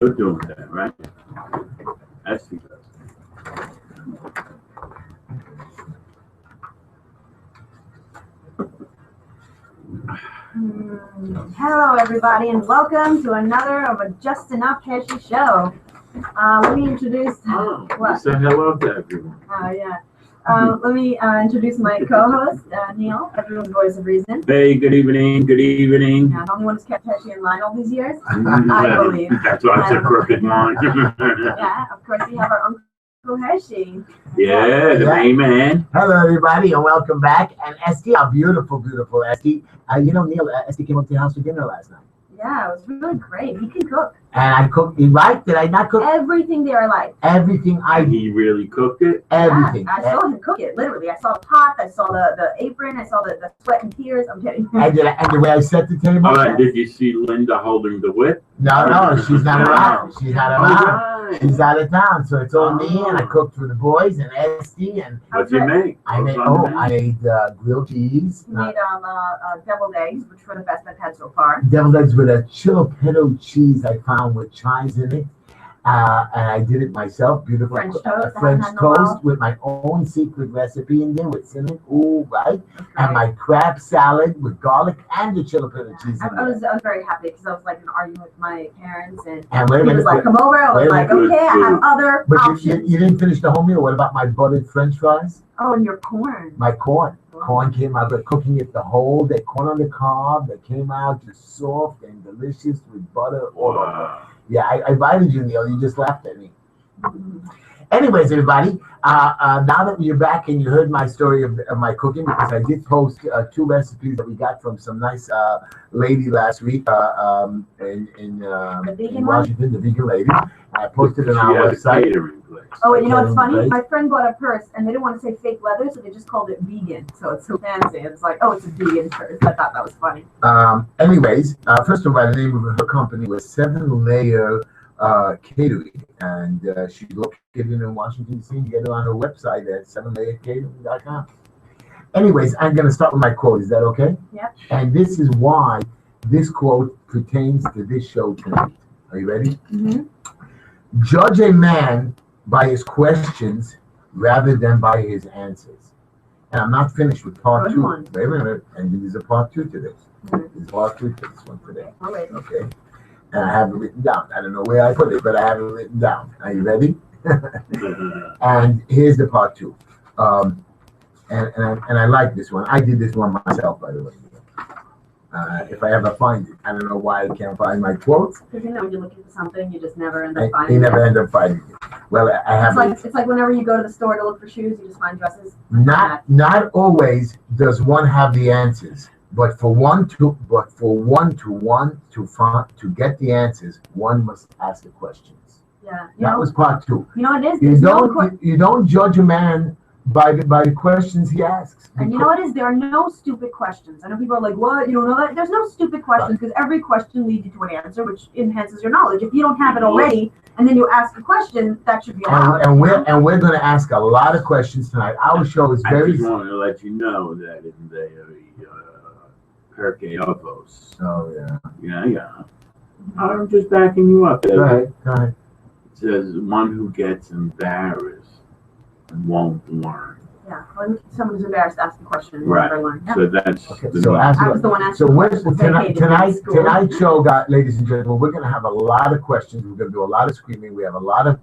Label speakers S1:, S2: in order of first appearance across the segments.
S1: You're doing that, right? That's the
S2: Hello, everybody, and welcome to another of a Just Enough Heshy show. Let me introduce.
S1: What? Say hello to everyone.
S2: Yeah. Let me introduce my co-host, Neil, everyone's voice of reason.
S1: Hey, good evening. Good evening.
S2: Yeah, the only one who's kept Heshy in line all these years, I believe.
S1: That's why it's a crooked line.
S2: Yeah, of course, we have our Uncle Heshy.
S1: Yeah, the main man.
S3: Hello, everybody, and welcome back. And Esty, our beautiful, beautiful Esty. Neil, Esty came up to the house for dinner last night.
S2: Yeah, it was really great. He can cook.
S3: And I cooked, right? Did I not cook?
S2: Everything there I like.
S3: Everything
S1: He really cooked it?
S3: Everything.
S2: Yeah, I saw him cook it, literally. I saw the pot, I saw the apron, I saw the sweat and tears. I'm kidding.
S3: And the way I set the table.
S1: All right, did you see Linda holding the whip?
S3: No, she's not around. She's not around.
S1: Right.
S3: She's out of town, so it's all me, and I cooked for the boys and Esty. And
S1: What'd you make?
S3: I made grilled cheese.
S2: You made deviled eggs, which were the best I've had so far.
S3: Deviled eggs with a chilipetto cheese I found with chives in it. And I did it myself, beautiful
S2: French toast,
S3: French toast with my own secret recipe in there with cinnamon, right? And my crab salad with garlic and the chilipetto cheese.
S2: I was very happy because I was like in an argument with my parents, and
S3: wait a
S2: he was like, "Come over." I was like, "Okay, I have other options."
S3: You didn't finish the whole meal. What about my buttered French fries?
S2: Oh, and your corn.
S3: My corn. Corn came out, but cooking it the whole day. Corn on the cob that came out just soft and delicious with butter all over. Yeah, I invited you, Neil. You just laughed at me. Anyways, everybody, now that you're back and you heard my story of my cooking, because I did post 2 recipes that we got from some nice lady last week in Washington, the vegan lady. I posted it on our website.
S2: Oh, and you know what's funny? My friend bought a purse, and they didn't want to say fake leather, so they just called it vegan. So it's so fancy. It's like, oh, it's a vegan purse. I thought that was funny.
S3: Anyways, first of all, the name of her company was 7 Layer Catering, and she's located in Washington, D.C. You can get her on her website at 7layercatering.com. Anyways, I'm going to start with my quote. Is that okay?
S2: Yep.
S3: And this is why this quote pertains to this show tonight. Are you ready?
S2: Mm-hmm.
S3: Judge a man by his questions rather than by his answers. And I'm not finished with part 2. Wait a minute. And there's a part 2 to this. There's part 2 to this one today. Okay. And I have it written down. I don't know where I put it, but I have it written down. Are you ready? And here's the part 2. And I like this one. I did this one myself, by the way. If I ever find it, I don't know why I can't find my quotes.
S2: Because when you're looking for something, you just never end up finding it.
S3: You never end up finding it. Well, I have.
S2: It's like whenever you go to the store to look for shoes, you just find dresses.
S3: Not always does one have the answers, but for one to get the answers, one must ask the questions.
S2: Yeah.
S3: That was part 2.
S2: You know what it is?
S3: You don't judge a man by the questions he asks.
S2: And you know what it is? There are no stupid questions. I know people are like, what? You don't know that? There's no stupid questions because every question leads you to an answer, which enhances your knowledge. If you don't have it already, and then you ask a question, that should be allowed.
S3: And we're going to ask a lot of questions tonight. Our show is very.
S1: I just wanted to let you know that in the Perke Ovos.
S3: Oh, yeah.
S1: Yeah. I'm just backing you up.
S3: Go ahead.
S1: It says, one who gets embarrassed won't learn.
S2: Yeah, when someone who's embarrassed asks a question,
S1: right.
S2: Never learn. Yep.
S1: So that's
S2: I was the one asking.
S3: So tonight's show, ladies and gentlemen, we're going to have a lot of questions. We're going to do a lot of screaming. We have a lot of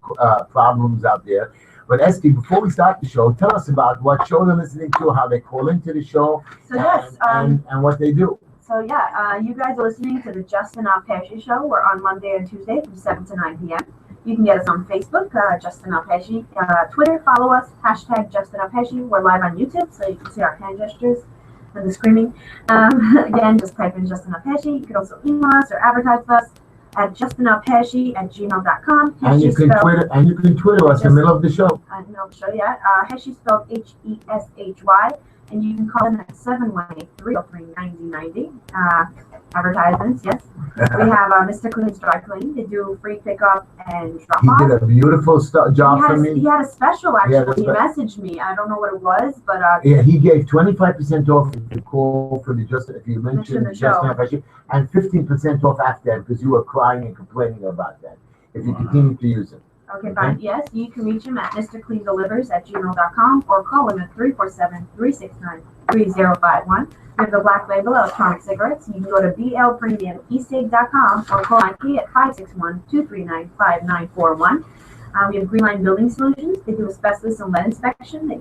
S3: problems out there. But Esty, before we start the show, tell us about what show they're listening to, how they call into the show, and what they do.
S2: So you guys are listening to the Just Enough Heshy show. We're on Monday and Tuesday from 7 to 9 p.m. You can get us on Facebook, Just Enough Heshy. Twitter, follow us, #Just Enough Heshy. We're live on YouTube, so you can see our hand gestures and the screaming. Again, just type in Just Enough Heshy. You can also email us or advertise with us at justenoughheshy@gmail.com.
S3: And you can Twitter us in the middle of the show.
S2: In the middle of the show, yeah. Heshy spelled Heshy. And you can call them at 718-303-9090. Advertisements, yes. We have Mr. Clean's Dry Clean. They do free pickup and drop off.
S3: He did a beautiful job for me.
S2: He had a special, actually. He messaged me. I don't know what it was, but...
S3: yeah, he gave 25% off if you call for if you mentioned
S2: the show.
S3: And 15% off after that because you were crying and complaining about that. if you continue to use it.
S2: Okay, fine. Yes, you can reach him at mrcleansdelivers@gmail.com or call him at 347-369-3051. We have the Black Label electronic cigarettes. You can go to blpremiumeSig.com or call IP at 561-239-5941. We have Green Line Building Solutions. They do asbestos and lead inspection. They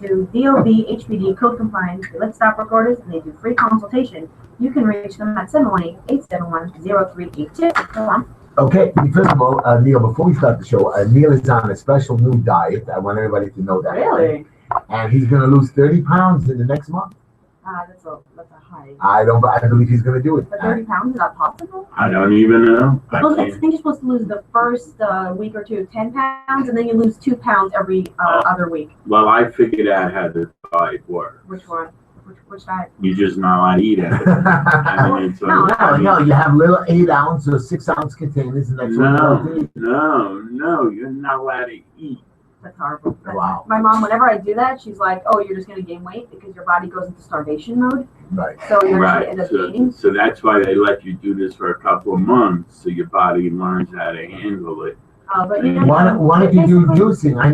S2: do DOB, HPD, code compliance. They lift stop work orders, and they do free consultation. You can reach them at 718-871-0382. Go on.
S3: Okay, first of all, Neil, before we start the show, Neil is on a special new diet. I want everybody to know that.
S2: Really?
S3: And he's going to lose 30 pounds in the next month.
S2: That's a high.
S3: I believe he's going to do it.
S2: But 30 pounds, is that possible?
S1: I don't even know.
S2: I think you're supposed to lose the first week or two 10 pounds, and then you lose 2 pounds every other week.
S1: Well, I figured out how the diet works.
S2: Which one? Which diet?
S1: You're just not allowed to eat it. I mean, it's
S2: No,
S3: you have little 8-ounce or 6-ounce containers, and that's
S1: No, you're not allowed to eat.
S2: That's horrible.
S3: Wow.
S2: My mom, whenever I do that, she's like, "Oh, you're just going to gain weight because your body goes into starvation mode."
S3: Right.
S2: So you're
S1: Right.
S2: going to end up gaining.
S1: So that's why they let you do this for a couple of months, so your body learns how to handle it.
S2: But you know,
S3: Why don't you do juicing? I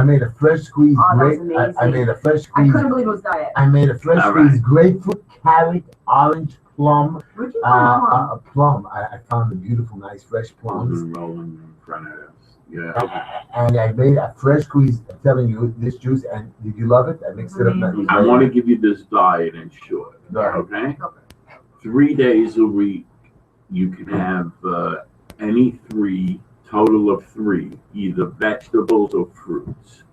S3: made a fresh squeezed grape. I made a fresh
S2: I
S3: squeezed.
S2: couldn't believe it was diet.
S3: I made a fresh squeezed grapefruit, carrot, orange, plum.
S2: Where'd you find plum?
S3: A plum. I found a beautiful, nice, fresh plums.
S1: Rolling in front of us. Yeah.
S3: And I made a fresh squeeze. I'm telling you, this juice. And did you love it? I mixed it up.
S1: I want to give you this diet in short. Okay? 3 days a week, you can have any 3, total of 3, either vegetables or fruits.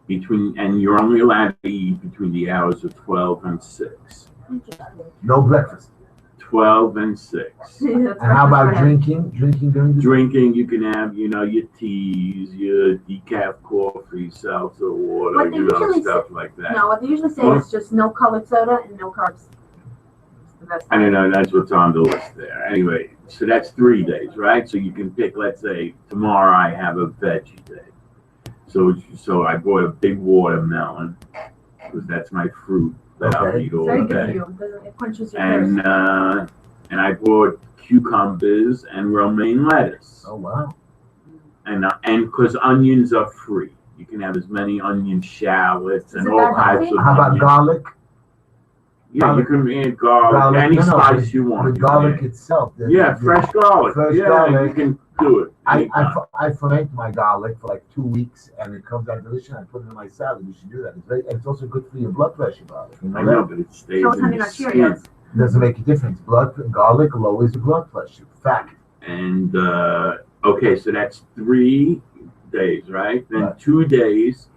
S1: And you're only allowed to eat between the hours of 12 and 6.
S3: No breakfast.
S1: 12 and 6.
S3: And how about drinking? Drinking during the
S1: Drinking, you can have, your teas, your decaf coffee, seltzer water, stuff like that.
S2: No, what they usually say is just no colored soda and no carbs.
S1: I don't know, that's what's on the list there. Anyway, so that's 3 days, right? So you can pick, let's say, tomorrow I have a veggie day. So I bought a big watermelon, because that's my fruit that I'll eat all
S2: Very
S1: day.
S2: good for you. It quenches your thirst.
S1: And I bought cucumbers and romaine lettuce.
S3: Oh, wow.
S1: And because onions are free. You can have as many onion shallots and all types of
S3: How about garlic?
S1: Yeah, you can add garlic, any spice you want.
S3: The garlic itself.
S1: Fresh garlic.
S3: Garlic.
S1: You can do it.
S3: I ferment my garlic for like 2 weeks, and it comes out delicious. I put it in my salad. You should do that. It's also good for your blood pressure, garlic.
S1: I know, but it stays in your skin.
S3: It doesn't make a difference. Garlic lowers your blood pressure. Fact.
S1: And okay, so that's 3 days, right? Then 2 days,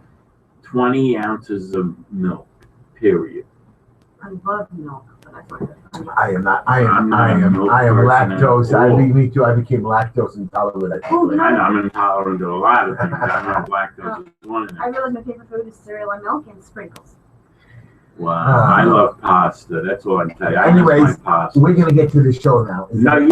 S1: 20 ounces of milk. Period.
S2: I love milk, but that's not good.
S3: I am lactose. Me too. I became lactose intolerant.
S1: I'm intolerant to a lot of things. I know lactose is one of them.
S2: I realize my favorite food is cereal and milk and sprinkles.
S1: Wow, I love pasta. That's all I can tell you.
S3: Anyways, we're gonna get to the show now.
S1: No,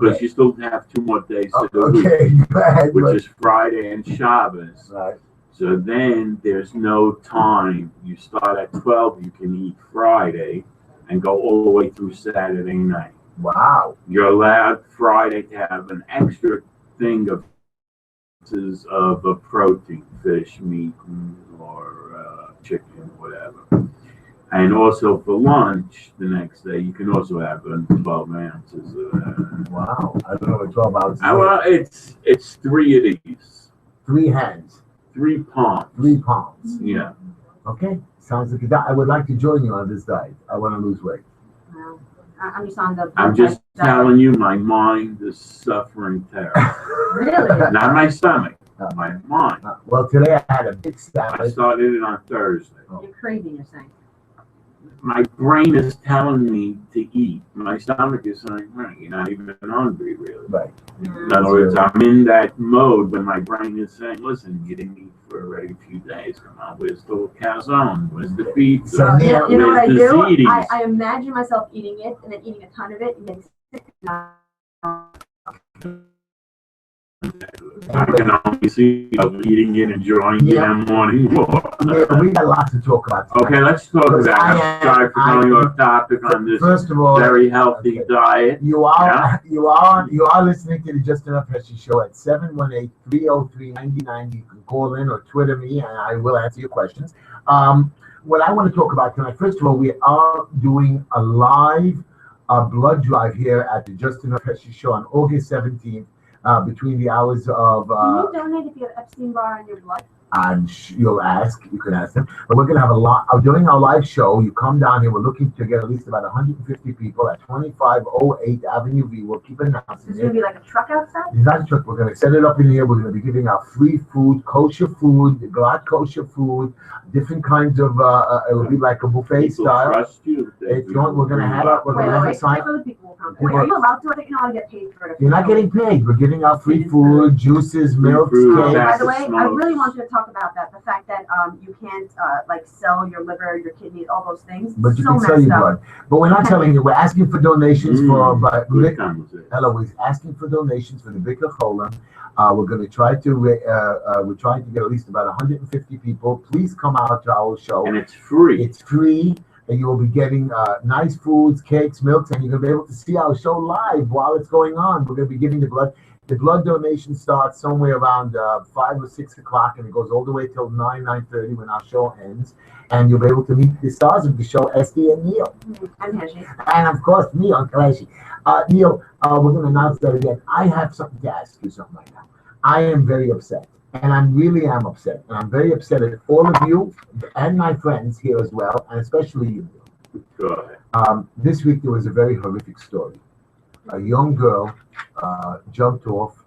S1: because you still have 2 more days to do it, which is Friday and Shabbos.
S3: Right.
S1: So then there's no time. You start at 12. You can eat Friday and go all the way through Saturday night.
S3: Wow.
S1: You're allowed Friday to have an extra thing of a protein, fish, meat, or chicken, whatever. And also for lunch the next day, you can also have 12 ounces of that.
S3: Wow. I don't know what 12 ounces.
S1: Well, it's 3 of these.
S3: 3 hands.
S1: 3 palms.
S3: 3 palms.
S1: Yeah.
S3: Okay. Sounds like a diet. I would like to join you on this diet. I want to lose weight.
S2: Well, I'm just on the.
S1: I'm just telling you, my mind is suffering terribly.
S2: Really?
S1: Not my stomach, my mind.
S3: Well, today I had a big salad.
S1: I started it on Thursday.
S2: You're craving, you're saying.
S1: My brain is telling me to eat. My stomach is saying, right, you're not even hungry, really.
S3: Right.
S1: In other words, I'm in that mode when my brain is saying, listen, you didn't eat for already a few days. Come on, where's the calzone? Where's the pizza?
S3: So,
S2: you know what I
S1: Where's the
S2: do?
S1: ziti?
S2: I imagine myself eating it and then eating a ton of it and getting sick.
S1: I can only see you eating it, enjoying your morning walk.
S3: Yeah, we got lots to talk about tonight.
S1: Okay, let's talk about that. I'm sorry for going off topic on this
S3: first of all,
S1: very healthy diet.
S3: You are listening to the Just Enough Heshy show at 718-303-9090. You can call in or Twitter me, and I will answer your questions. What I want to talk about tonight, first of all, we are doing a live blood drive here at the Just Enough Heshy show on August 17th. Between the hours of.
S2: Can you donate if you have Epstein-Barr in your blood?
S3: You'll ask. You can ask them. But we're gonna have during our live show. You come down here. We're looking to get at least about 150 people at 2508 Avenue V. We'll keep announcing
S2: It's gonna be like a truck outside.
S3: It's not a truck. We're gonna set it up in here. We're gonna be giving out free food, kosher food, glatt kosher food, different kinds of. It will be like a buffet
S1: People
S3: style.
S1: trust you.
S3: We're gonna have a. We're gonna have a sign.
S2: Other people will come. Wait, are you allowed to? I think you know how to get paid for it.
S3: You're not getting paid. We're giving out free food, juices, milk,
S1: fruit,
S3: cakes.
S2: By the way, I really want you to talk about that. The fact that you can't like sell your liver, your kidneys, all those things.
S3: But you
S2: so
S3: can sell your
S2: up.
S3: blood. But we're not telling you. We're asking for donations for.
S1: Hello,
S3: we're asking for donations for the Bikkur Cholam. We're going to try to. We're trying to get at least about 150 people. Please come out to our show.
S1: and it's free.
S3: It's free. And you will be getting nice foods, cakes, milks, and you're going to be able to see our show live while it's going on. We're going to be giving the blood. The blood donation starts somewhere around 5 or 6 o'clock, and it goes all the way till 9:30 when our show ends. And you'll be able to meet the stars of the show, Esty and Neil.
S2: And Heshy.
S3: And of course, Neil, Uncle Heshy. Neil, we're going to announce that again. I have something to ask you something right now. I am very upset. And I really am upset. And I'm very upset at all of you and my friends here as well, and especially you.
S1: Go ahead.
S3: This week there was a very horrific story. A young girl jumped off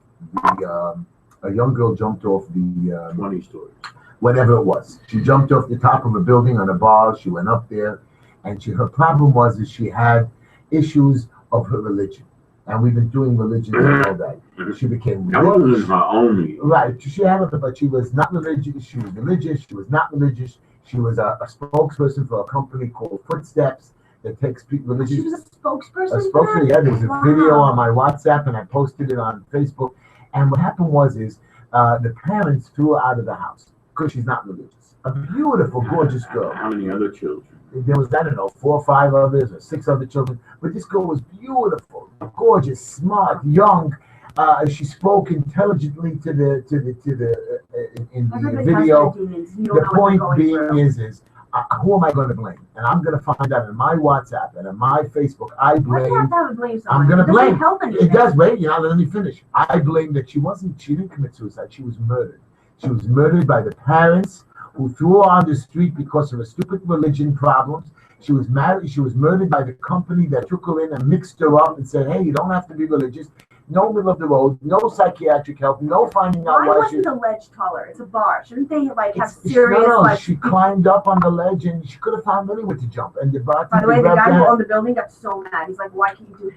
S3: the.
S1: 20 stories.
S3: Whatever it was. She jumped off the top of a building on a bar. She went up there, and her problem was that she had issues of her religion. And we've been doing religion all day. She became
S1: That wasn't her only.
S3: right. She had it, but she was not religious. She was religious. She was not religious. She was a spokesperson for a company called Footsteps that takes people religious.
S2: She was a spokesperson.
S3: A spokesperson. Yeah, there was a video on my WhatsApp, and I posted it on Facebook. And what happened was the parents threw her out of the house because she's not religious. A beautiful, gorgeous girl.
S1: How many other children?
S3: There was, I don't know, 4 or 5 others or 6 other children. But this girl was beautiful, gorgeous, smart, young. She spoke intelligently in the video. The point being is who am I going to blame? And I'm going to find out in my WhatsApp and in my Facebook. I'm going to blame. It does. Wait, let me finish. I blame that she didn't commit suicide. She was murdered. She was murdered by the parents who threw her on the street because of her stupid religion problems. She was murdered by the company that took her in and mixed her up and said, hey, you don't have to be religious. No middle of the road, no psychiatric help, no finding out
S2: why wasn't the ledge taller? It's a bar. Shouldn't they have serious?
S3: No, she climbed up on the ledge and she could have found anywhere to jump. And
S2: by the way, the guy who owned the building got so mad. He's like, "Why can't you do it?"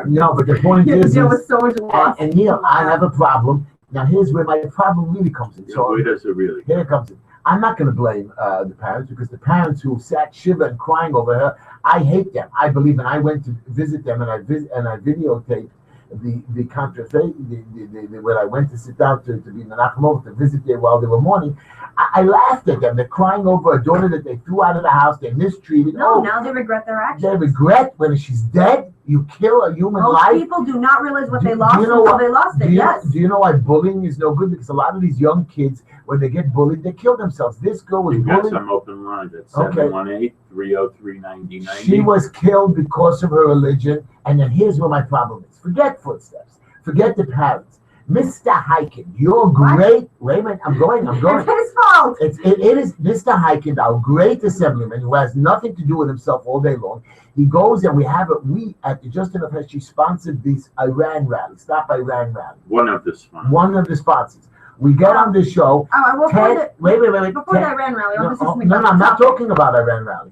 S3: No, but the point is,
S2: there was so much loss.
S3: And Neil, I have a problem. Now here's where my problem really comes in. So
S1: does it really?
S3: Here it comes in. I'm not going to blame the parents because the parents who sat shivering, crying over her, I hate them. I believe, and I went to visit them, and I videotaped the controversy when I went to sit down to be Menachem over to visit there while they were mourning. I laughed at them. They're crying over a daughter that they threw out of the house. They mistreated.
S2: No, now they regret their actions.
S3: They regret when she's dead. You kill a human life.
S2: Most people do not realize what they lost until they lost it. Yes.
S3: Do you know why bullying is no good? Because a lot of these young kids, when they get bullied, they kill themselves. This girl was bullied.
S1: Got some open lines at 718-303-9090.
S3: She was killed because of her religion. And then here's where my problem is. Forget Footsteps. Forget the parents. Mr. Hyken, you're great. Wait a minute, I'm going.
S2: It's his fault.
S3: It is Mr. Hyken, our great assemblyman, who has nothing to do with himself all day long. He goes and we at the Just Enough Heshy sponsored this Iran rally, Stop Iran rally.
S1: One of the sponsors.
S3: We get on the show. Wait.
S2: Before the Iran rally,
S3: no, I'm not talking about Iran rally.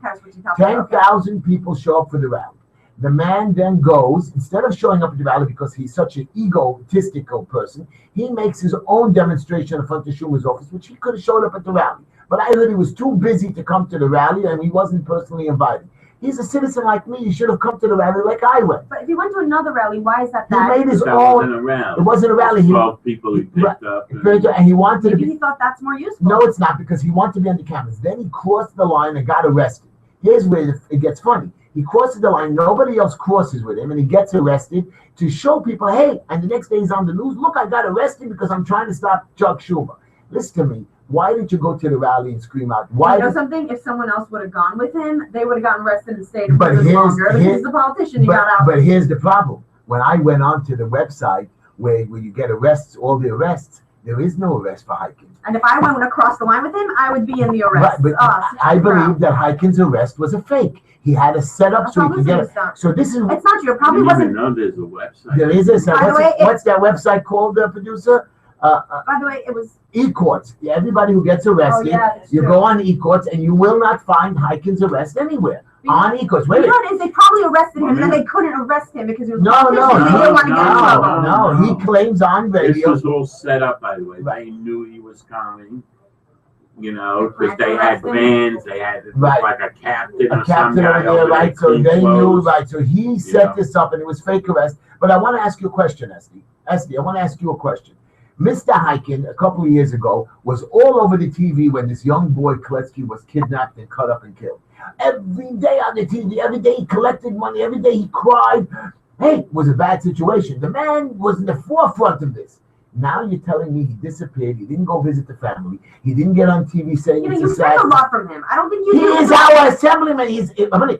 S3: 10,000 people show up for the rally. The man then goes, instead of showing up at the rally because he's such an egotistical person, he makes his own demonstration in front of Schumer's office, which he could have showed up at the rally. But I heard he was too busy to come to the rally and he wasn't personally invited. He's a citizen like me. He should have come to the rally like I went.
S2: But if he went to another rally, why is that
S3: He
S2: bad?
S3: made his
S1: That
S3: own.
S1: wasn't a rally.
S3: It wasn't a rally.
S1: 12 people he picked up.
S3: And he wanted to
S2: Maybe
S3: be.
S2: he thought that's more useful.
S3: No, it's not, because he wanted to be on the cameras. Then he crossed the line and got arrested. Here's where it gets funny. He crosses the line. Nobody else crosses with him, and he gets arrested to show people, hey, and the next day he's on the news. Look, I got arrested because I'm trying to stop Chuck Schumer. Listen to me. Why didn't you go to the rally and scream out? Why?
S2: You know something? If someone else would have gone with him, they would have gotten arrested and stayed in
S3: But
S2: prison
S3: here's-
S2: longer. But
S3: here's-
S2: he's a politician. He got out.
S3: But here's the problem. When I went onto the website where you get arrests, all the arrests, there is no arrest for hiking.
S2: And if I went across the line with him, I would be in the arrest.
S3: Right, but I believe that Hikin's arrest was a fake. He had a setup so he could get it. So this is.
S2: It's not true. It
S1: I
S2: probably
S1: didn't even
S2: wasn't.
S1: know there's a website.
S3: There is a.
S2: By the way,
S3: What's that website called, producer?
S2: By the way, it was.
S3: E-courts. Everybody who gets arrested,
S2: that's
S3: you
S2: true.
S3: go on e-courts and you will not find Hikin's arrest anywhere. On e-courts. Wait a
S2: You know
S3: minute.
S2: what it is? They probably arrested him, and then they couldn't arrest him because he was a
S3: No,
S2: politician.
S3: no,
S2: and they
S3: no,
S2: didn't want to get in trouble.
S3: no. He claims on
S1: This
S3: radio.
S1: was all set up, by the way.
S3: Right.
S1: They knew he was coming, because
S2: Right,
S1: they had
S2: arrested.
S1: vans, they had
S3: Right.
S1: like a captain
S3: A
S1: or some
S3: captain
S1: guy
S3: over there,
S1: over there,
S3: right? So
S1: clean
S3: they knew,
S1: clothes.
S3: right? So he set
S1: Yeah.
S3: this up, and it was fake arrest. But I want to ask you a question, Esty. Esty, I want to ask you a question. Mr. Hikin, a couple of years ago, was all over the TV when this young boy Kletsky was kidnapped and cut up and killed. Every day on the TV, every day he collected money, every day he cried. Hey, it was a bad situation. The man was in the forefront of this. Now you're telling me he disappeared. He didn't go visit the family. He didn't get on TV saying
S2: You know,
S3: it's
S2: you
S3: a sad.
S2: expect a lot from him. I don't think you
S3: He
S2: do.
S3: is our assemblyman.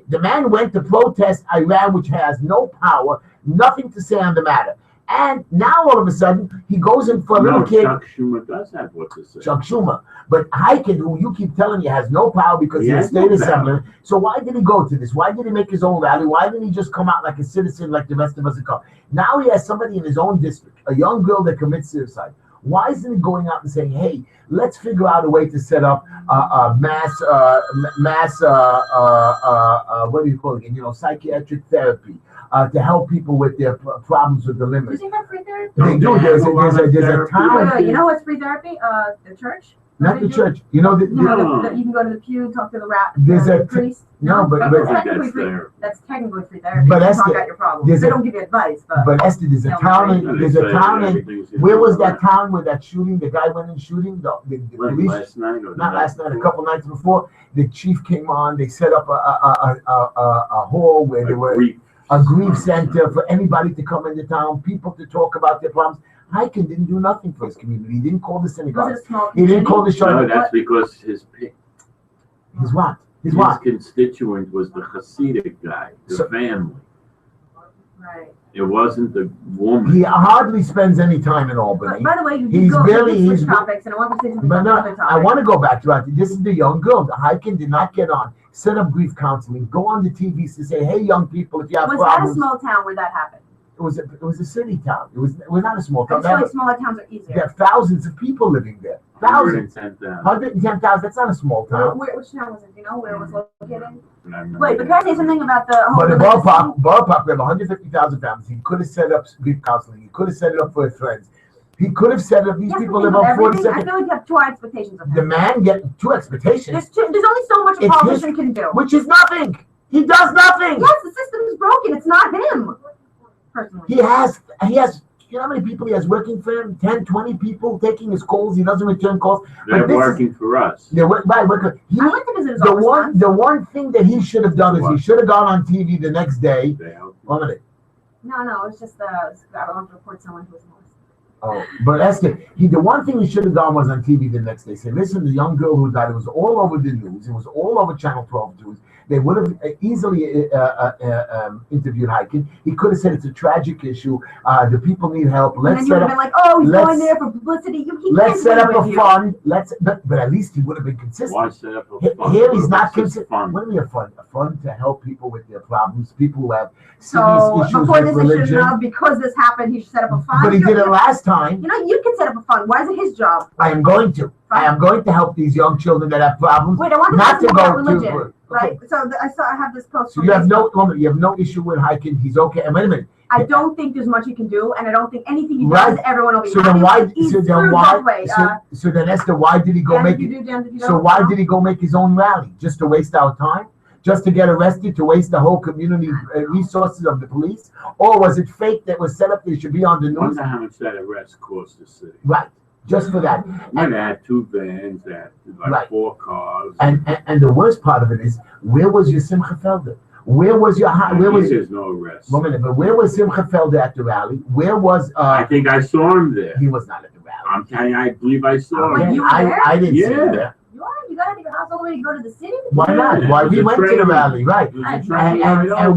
S3: The man went to protest Iran, which has no power, nothing to say on the matter. And now all of a sudden he goes in for a little
S1: No,
S3: kid,
S1: Chuck Schumer does have what to say.
S3: Chuck Schumer. But Hikin, who you keep telling you has no power because
S1: He
S3: he's a
S1: has
S3: state
S1: no
S3: assemblyman. So why did he go to this? Why did he make his own rally? Why didn't he just come out like a citizen like the rest of us? Now he has somebody in his own district, a young girl that commits suicide. Why isn't he going out and saying, "Hey, let's figure out a way to set up mass, what do you call it again? Psychiatric therapy to help people with their problems with the
S2: Do
S3: limits."
S2: you have free therapy?
S3: They do. There's a town.
S2: You know what's free therapy? The church.
S3: Not the church. You know,
S2: You know,
S1: No.
S2: you can go to the pew, talk to the rat.
S3: There's
S2: the
S3: a-
S2: priest.
S3: no, but-
S1: I
S3: but-
S1: don't think
S2: technically
S1: that's
S2: free.
S1: there.
S2: That's technically free therapy.
S3: But
S2: You
S3: that's
S2: talk
S3: the-
S2: out your problems.
S3: there's
S2: They
S3: a-
S2: don't give you advice, but
S3: But Esther, there's a
S2: No,
S3: town
S2: no,
S3: in,
S1: No,
S3: there's
S1: they
S3: a
S1: say
S3: town in,
S1: everything's in
S3: where was
S1: order.
S3: that town where that shooting, the guy went in shooting, the
S1: When,
S3: police,
S1: last night or the
S3: not
S1: night
S3: last night, a
S1: before?
S3: couple nights before, the chief came on, they set up a hall where there were a grief center for anybody to come into town, people to talk about their problems. Hikin didn't do nothing for his community. He didn't call the
S2: was
S3: synagogue.
S2: it a small
S3: He didn't call the
S1: No,
S3: shul.
S1: that's because his
S3: His what? His
S1: his
S3: what?
S1: constituent was the Hasidic guy, the
S3: So-
S1: family.
S2: Right.
S1: It wasn't the woman.
S3: He hardly spends any time in
S2: But
S3: Albany.
S2: by the way, you
S3: He's
S2: did go
S3: barely-
S2: you switch
S3: he's-
S2: topics, and I want to say something
S3: But
S2: about
S3: no,
S2: the other topic.
S3: I want to go back to that. This is the young girl. Hikin did not get on, set up grief counseling, go on the TV to say, "Hey, young people, if you have
S2: Was that a
S3: problems."
S2: small town where that happened?
S3: It was a city town. It was not a small
S2: I
S3: town.
S2: just feel
S3: There
S2: like smaller towns are easier.
S3: are thousands of people living there. Thousands.
S1: 110,000.
S3: 110,000. That's not a small town.
S2: Which town was it? Do you know where it was located?
S1: And
S2: Wait, but can I say something about the whole
S3: But in
S2: religious
S3: Borough Park, we have 150,000 families. He could have set up grief counseling. He could have set it up for his friends. He could have set up. These
S2: thing?
S3: people
S2: Yes,
S3: live
S2: but
S3: on
S2: everything, I
S3: 42nd.
S2: feel like you have too high expectations of
S3: The
S2: him.
S3: man get two expectations,
S2: There's only so much a
S3: It's
S2: politician can do.
S3: which is nothing. He does nothing.
S2: Yes, the system is broken. It's not him. Personally.
S3: He has, you know how many people he has working for him? 10, 20 people taking his calls. He doesn't return calls.
S1: They're
S3: But this is-
S1: working for us.
S3: They're working. He,
S2: I went to visit his
S3: the
S2: office
S3: one,
S2: once.
S3: the one thing that he should have done is he
S1: What?
S3: should have gone on TV the next day.
S1: They help.
S3: 1 minute.
S2: No, it was just I want to report someone who was molested.
S3: Oh, but Esther, the one thing he should have done was on TV the next day. Say, listen, the young girl who died, it was all over the news. It was all over Channel 12 News. They would have easily interviewed Hikin. He could have said it's a tragic issue. The people need help.
S2: And then
S3: Let's
S2: you
S3: set
S2: would have
S3: up.
S2: been like, oh, he's
S3: let's-
S2: going there for publicity. He
S3: Let's
S2: can't
S3: set
S2: win
S3: up a
S2: with you.
S3: fund. But at least he would have been consistent.
S1: Why set up a
S3: Here
S1: fund?
S3: he's not
S1: What's this
S3: consistent.
S1: fund?
S3: What do you mean a fund? A fund to help people with their problems, people who have
S2: So
S3: serious issues
S2: before
S3: with
S2: this
S3: religion.
S2: issue, because this happened, he should set up a fund.
S3: But he did it last time.
S2: You know, you can set up a fund. Why is it his job?
S3: I am going to. I am going to help these young children that have problems.
S2: Wait, I want to
S3: Not
S2: talk
S3: to
S2: about
S3: go
S2: religion,
S3: to.
S2: right? So I have this post.
S3: So
S2: from
S3: you have
S2: Facebook.
S3: you have no issue with Hikin. He's okay. And wait a minute.
S2: I don't think there's much he can do, and I don't think anything he
S3: Right.
S2: does, everyone will be
S3: So
S2: happy
S3: then why?
S2: with. He's
S3: So then
S2: screwed
S3: why?
S2: both ways.
S3: So then Esther, why did he go
S2: Dan,
S3: make
S2: did
S3: it?
S2: you do, Dan, did you
S3: So
S2: know?
S3: why did he go make his own rally? Just to waste our time? just to get arrested, to waste the whole community resources of the police? Or was it fake that was set up they should be on the
S1: I
S3: news?
S1: wonder how much that arrest cost the city.
S3: Right, just for that.
S1: And they had 2 vans, they had like
S3: Right.
S1: 4 cars.
S3: And the worst part of it is, where was your Simcha Felder? Where was your
S1: There's no arrest.
S3: 1 minute, but where was Simcha Felder at the rally? Where was
S1: I think I saw him there.
S3: he was not at the rally.
S1: I'm telling you, I believe I saw him.
S2: you were there?
S3: I didn't see him
S1: Yeah.
S3: there.
S2: You got out of your house all the way to go to the city?
S3: Why not? Why we
S1: It was a
S3: went to the
S1: train.
S3: rally, right?
S1: It was a
S2: And-
S1: train
S3: And,
S1: ride
S3: and
S1: over.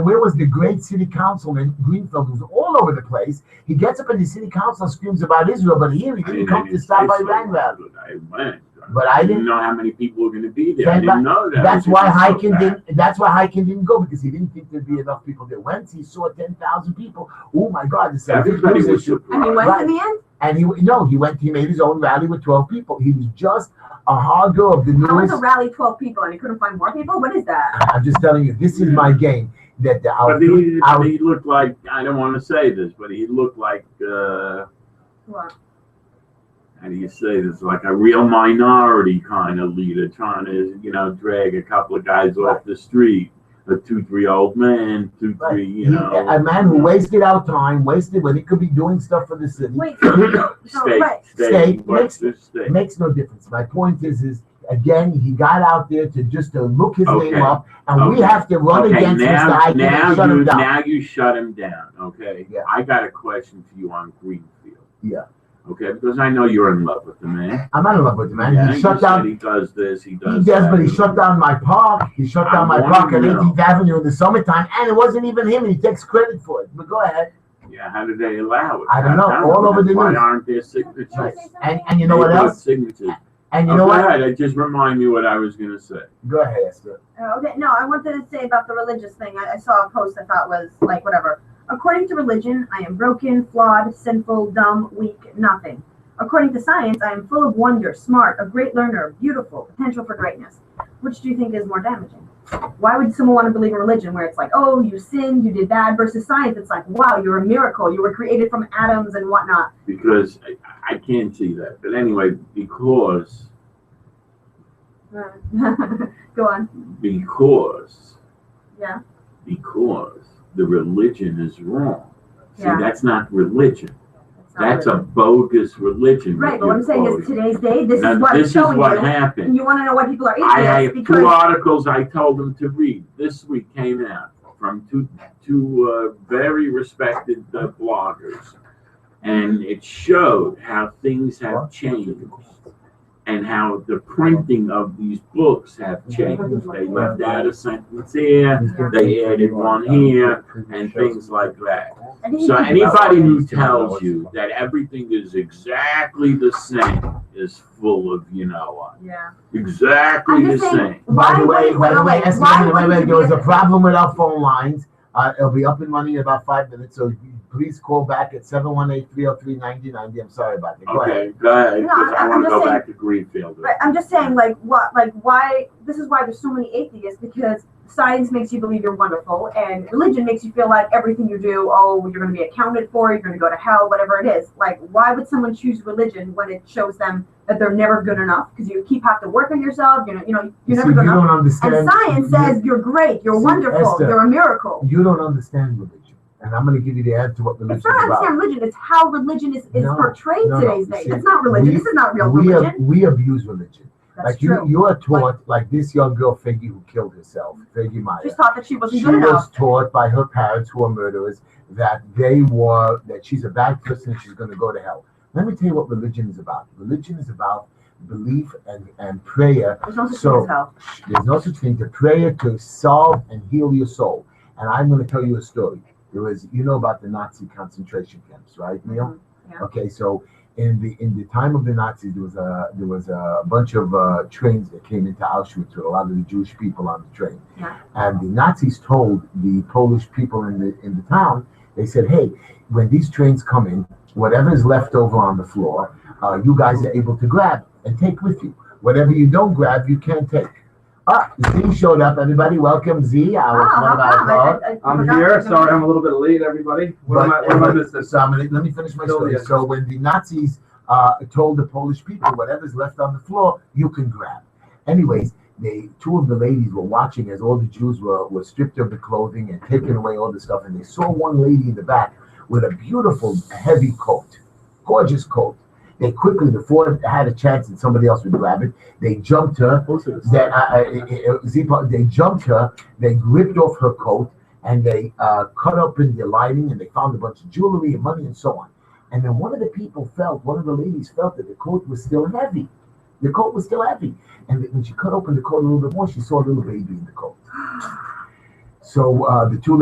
S3: where was the great city councilman Greenfield, who's all over the place? He gets up in the city council and screams about Israel, but here he didn't come to stop by Iran rally.
S1: I went.
S3: But I didn't
S1: know how many people were going to be there. I didn't know that.
S3: That's why
S1: Hiking
S3: Heiken didn't go, because he didn't think there'd be enough people there. Once he saw 10,000 people, oh my God! This
S1: Everybody was
S2: And you
S1: surprised.
S2: went
S3: Right.
S2: in the end?
S3: And he made his own rally with 12 people. He was just a hogger of the
S2: How was
S3: news.
S2: a rally 12 people and you couldn't find more people? What is that?
S3: I'm just telling you, this is my game. That
S1: But he looked like, I don't want to say this, but he looked like,
S2: What?
S1: how do you say this, like a real minority kind of leader trying to, drag a couple of guys off the street. A 2-3 old man, 2-3,
S3: a man who wasted our time, wasted when he could be doing stuff for the city.
S2: Wait, so
S3: State
S1: State.
S3: makes no difference. My point is again, he got out there to look his
S1: Okay.
S3: name up, and we have to run against Mr. Heiken and shut him down.
S1: Now you shut him down, okay?
S3: Yeah.
S1: I got a question for you on Greenfield.
S3: Yeah.
S1: Okay, because I know you're in love with the man.
S3: I'm not in love with the man.
S1: Yeah,
S3: He shut
S1: you said
S3: down.
S1: he does this, he
S3: He
S1: does
S3: does,
S1: that.
S3: but he shut down my park. He shut down my park at 18th Avenue in the summertime, and it wasn't even him, and he takes credit for it. But go ahead.
S1: Yeah, how did they allow it?
S3: I don't know. All over the
S1: Why
S3: news.
S1: aren't there signatures?
S3: Right. And you know what
S1: They put
S3: else?
S1: Signatures.
S3: And you
S1: Oh,
S3: know
S1: go
S3: what?
S1: ahead. It just remind me what I was going to say.
S3: Go ahead, Esther.
S2: Okay, no, I wanted to say about the religious thing. I saw a post I thought was like, whatever. According to religion, I am broken, flawed, sinful, dumb, weak, nothing. According to science, I am full of wonder, smart, a great learner, beautiful, potential for greatness. Which do you think is more damaging? Why would someone want to believe in religion where it's like, oh, you sinned, you did bad, versus science, it's like, wow, you're a miracle, you were created from atoms and whatnot.
S1: Because I can't see that. But anyway, because
S2: Go on.
S1: Because
S2: Yeah.
S1: the religion is wrong. See,
S2: Yeah.
S1: that's not religion.
S2: It's not
S1: That's a
S2: religion.
S1: bogus religion.
S2: Right, but what I'm saying is today's day, this
S1: Now,
S2: is what
S1: this
S2: it's showing
S1: is what
S2: you.
S1: happened.
S2: And you want to know why people are
S1: I
S2: atheists
S1: have
S2: because
S1: 2 articles I told them to read. This week came out from two very respected bloggers, and it showed how things have changed and how the printing of these books have changed. They left out a sentence here, they added one here, and things like that. So anybody who tells you that everything is exactly the same is full of,
S2: Yeah.
S1: exactly
S2: I'm
S1: the
S2: just saying,
S1: same.
S3: By the way, Esther,
S2: why
S3: there was a problem with our phone lines. It'll be up and running in about 5 minutes, so please call back at 718-303-9090. I'm sorry about that. Go ahead.
S1: Okay, go ahead,
S2: No,
S1: because I
S2: I'm
S1: want to
S2: just
S1: go
S2: saying-
S1: back to Greenfield.
S2: Right, I'm just saying, why? This is why there's so many atheists, because science makes you believe you're wonderful, and religion makes you feel like everything you do, oh, you're going to be accounted for, you're going to go to hell, whatever it is. Like, why would someone choose religion when it shows them that they're never good enough? Because you have to work on yourself. You're never
S3: See,
S2: good
S3: you
S2: enough.
S3: don't understand.
S2: And science says you're great, you're
S3: See,
S2: wonderful,
S3: Esther,
S2: you're a miracle.
S3: You don't understand religion. And I'm going to give you the answer to what religion
S2: It's not
S3: is about.
S2: understand religion, it's how religion is
S3: No,
S2: portrayed
S3: no,
S2: today's
S3: no.
S2: day.
S3: See,
S2: It's not religion. This is not real religion.
S3: We abuse religion.
S2: That's
S3: Like
S2: true.
S3: you are taught, like this young girl, Figgy, who killed herself, Figgy Meyer.
S2: Just thought that she wasn't
S3: She
S2: good
S3: was
S2: enough.
S3: taught by her parents, who are murderers, that she's a bad person and she's going to go to hell. Let me tell you what religion is about. Religion is about belief and prayer.
S2: There's no such
S3: So-
S2: thing as hell.
S3: There's no such thing to prayer to solve and heal your soul. And I'm going to tell you a story. There was, about the Nazi concentration camps, right, Neil?
S2: Yeah.
S3: Okay, so in the time of the Nazis, there was a bunch of trains that came into Auschwitz with a lot of the Jewish people on the train.
S2: Yeah.
S3: And the Nazis told the Polish people in the town, they said, hey, when these trains come in, whatever is left over on the floor, you guys are able to grab and take with you. Whatever you don't grab, you can't take. Z showed up. Everybody, welcome Z.
S2: How come?
S4: I'm
S2: forgot
S4: here.
S2: to-
S4: Sorry, I'm a little bit late, everybody. What am I missing?
S3: So let me finish my story.
S4: Yes.
S3: So when the Nazis told the Polish people, whatever's left on the floor, you can grab. Anyways, Two of the ladies were watching as all the Jews were stripped of the clothing and taking away all the stuff, and they saw one lady in the back with a beautiful heavy coat, gorgeous coat. They quickly, before it had a chance that somebody else would grab it, they jumped her. They jumped her. They ripped off her coat and they cut open the lining, and they found a bunch of jewelry and money and so on. And then one of the ladies felt that the coat was still heavy. The coat was still heavy. And when she cut open the coat a little bit more, she saw a little baby in the coat. So the two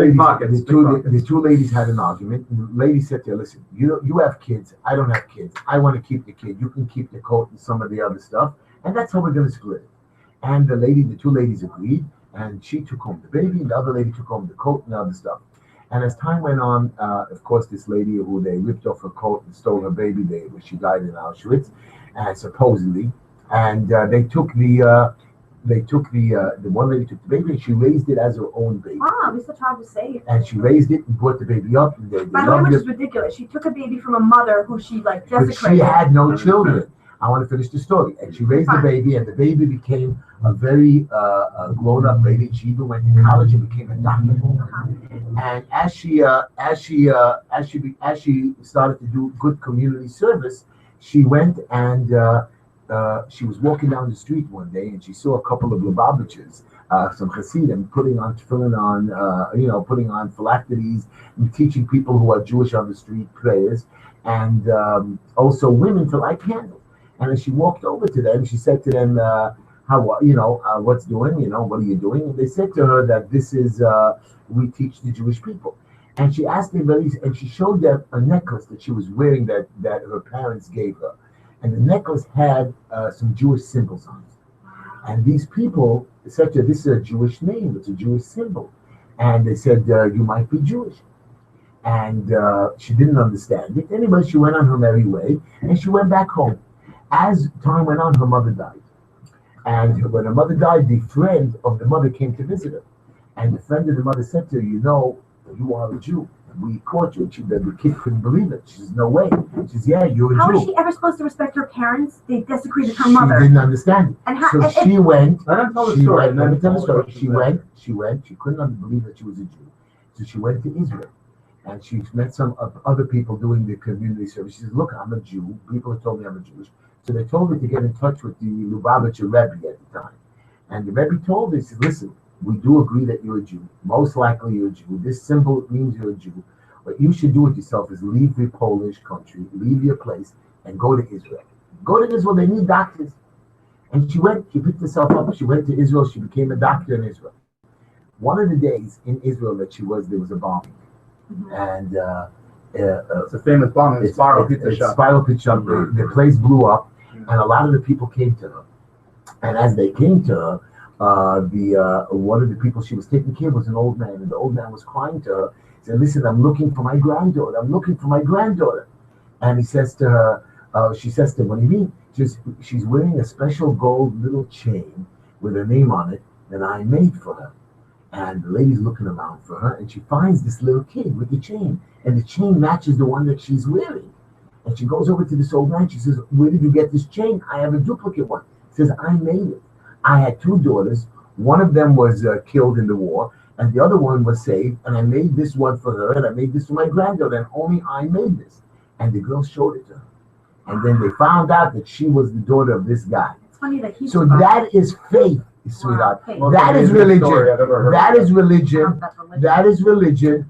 S3: ladies had an argument. And the lady said to her, "Listen, you have kids. I don't have kids. I want to keep the kid. You can keep the coat and some of the other stuff, and that's how we're going to split it." And the two ladies agreed, and she took home the baby, and the other lady took home the coat and the other stuff. And as time went on, of course, this lady who they ripped off her coat and stole her baby, she died in Auschwitz, supposedly. And they took the one lady took the baby and she raised it as her own baby.
S2: Wow, at least the child was safe.
S3: And she raised it and brought the baby up. And
S2: by the way, which is ridiculous. She took a baby from a mother who she desecrated.
S3: But she had no children. I want to finish the story. And she raised the baby, and the baby became a very grown-up baby. She even went to college and became a doctor. And as she started to do good community service, she went and she was walking down the street one day, and she saw a couple of Lubavitchers, some Hasidim, putting on phylacteries and teaching people who are Jewish on the street prayers, and also women to light candles. And as she walked over to them, she said to them, what's doing? What are you doing? And they said to her that this is, we teach the Jewish people. And she asked them, and she showed them a necklace that she was wearing that her parents gave her. And the necklace had some Jewish symbols on it. And these people said to her, this is a Jewish name, it's a Jewish symbol. And they said, you might be Jewish. And she didn't understand it. Anyway, she went on her merry way, and she went back home. As time went on, her mother died. And when her mother died, the friend of the mother came to visit her. And the friend of the mother said to her, you are a Jew. We caught you. The kid couldn't believe it. She says, no way. She says, yeah, you're a Jew.
S2: How is she ever supposed to respect her parents? They desecrated her mother.
S3: She didn't understand it. She went.
S4: Let me tell the story.
S3: She went. She couldn't believe that she was a Jew. So she went to Israel. And she met some other people doing the community service. She says, look, I'm a Jew. People have told me I'm a Jewish. So they told her to get in touch with the Lubavitcher Rebbe at the time. And the Rebbe told her, he said, listen, we do agree that you're a Jew. Most likely you're a Jew. This symbol means you're a Jew. What you should do with yourself is leave the Polish country, leave your place, and go to Israel. Go to Israel, they need doctors. And she picked herself up, she went to Israel, she became a doctor in Israel. One of the days in Israel that there was a bombing. Mm-hmm. And
S4: it's a famous bombing, it's Spiral Pizza Shop.
S3: Spiral Pizza Shop, the place blew up, and a lot of the people came to her. And as they came to her, one of the people she was taking care of was an old man, and the old man was crying to her. He said, listen, I'm looking for my granddaughter. And he says to her, she says to him, what do you mean? She's wearing a special gold little chain with her name on it that I made for her. And the lady's looking around for her, and she finds this little kid with the chain. And the chain matches the one that she's wearing. And she goes over to this old man. She says, where did you get this chain? I have a duplicate one. He says, I made it. I had two daughters. One of them was killed in the war, and the other one was saved. And I made this one for her, and I made this for my granddaughter, and only I made this. And the girl showed it to her. And then they found out that she was the daughter of this guy.
S2: It's funny that
S3: so that is faith, sweetheart.
S2: Wow.
S3: That is religion. That is religion. That is religion.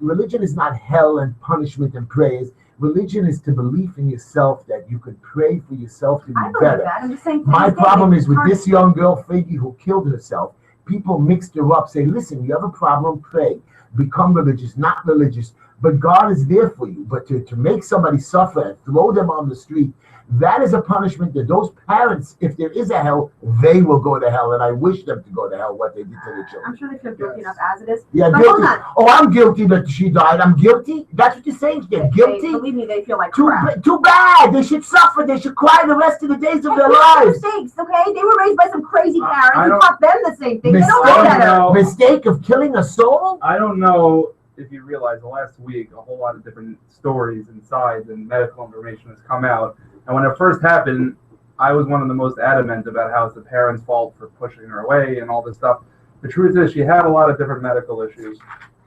S3: Religion is not hell and punishment and praise. Religion is to believe in yourself, that you could pray for yourself to be better.
S2: I'm just saying,
S3: my problem is with this young girl, Faggy, who killed herself. People mixed her up, say, listen, you have a problem, pray. Become religious, not religious. But God is there for you. But to make somebody suffer and throw them on the street, that is a punishment that those parents, if there is a hell, they will go to hell. And I wish them to go to hell, what they did to their children.
S2: I'm sure they feel guilty enough as it is.
S3: Yeah,
S2: but
S3: guilty. Oh, I'm guilty that she died. I'm guilty? That's what you're saying? They're guilty?
S2: Believe me, they feel like crap.
S3: Too bad. They should suffer. They should cry the rest of the days of their lives.
S2: Mistakes, okay? They were raised by some crazy parents who taught them the same thing. They don't know better.
S3: Mistake of killing a soul?
S4: I don't know if you realize the last week a whole lot of different stories and sides and medical information has come out. And when it first happened, I was one of the most adamant about how it's the parents' fault for pushing her away and all this stuff. The truth is she had a lot of different medical issues.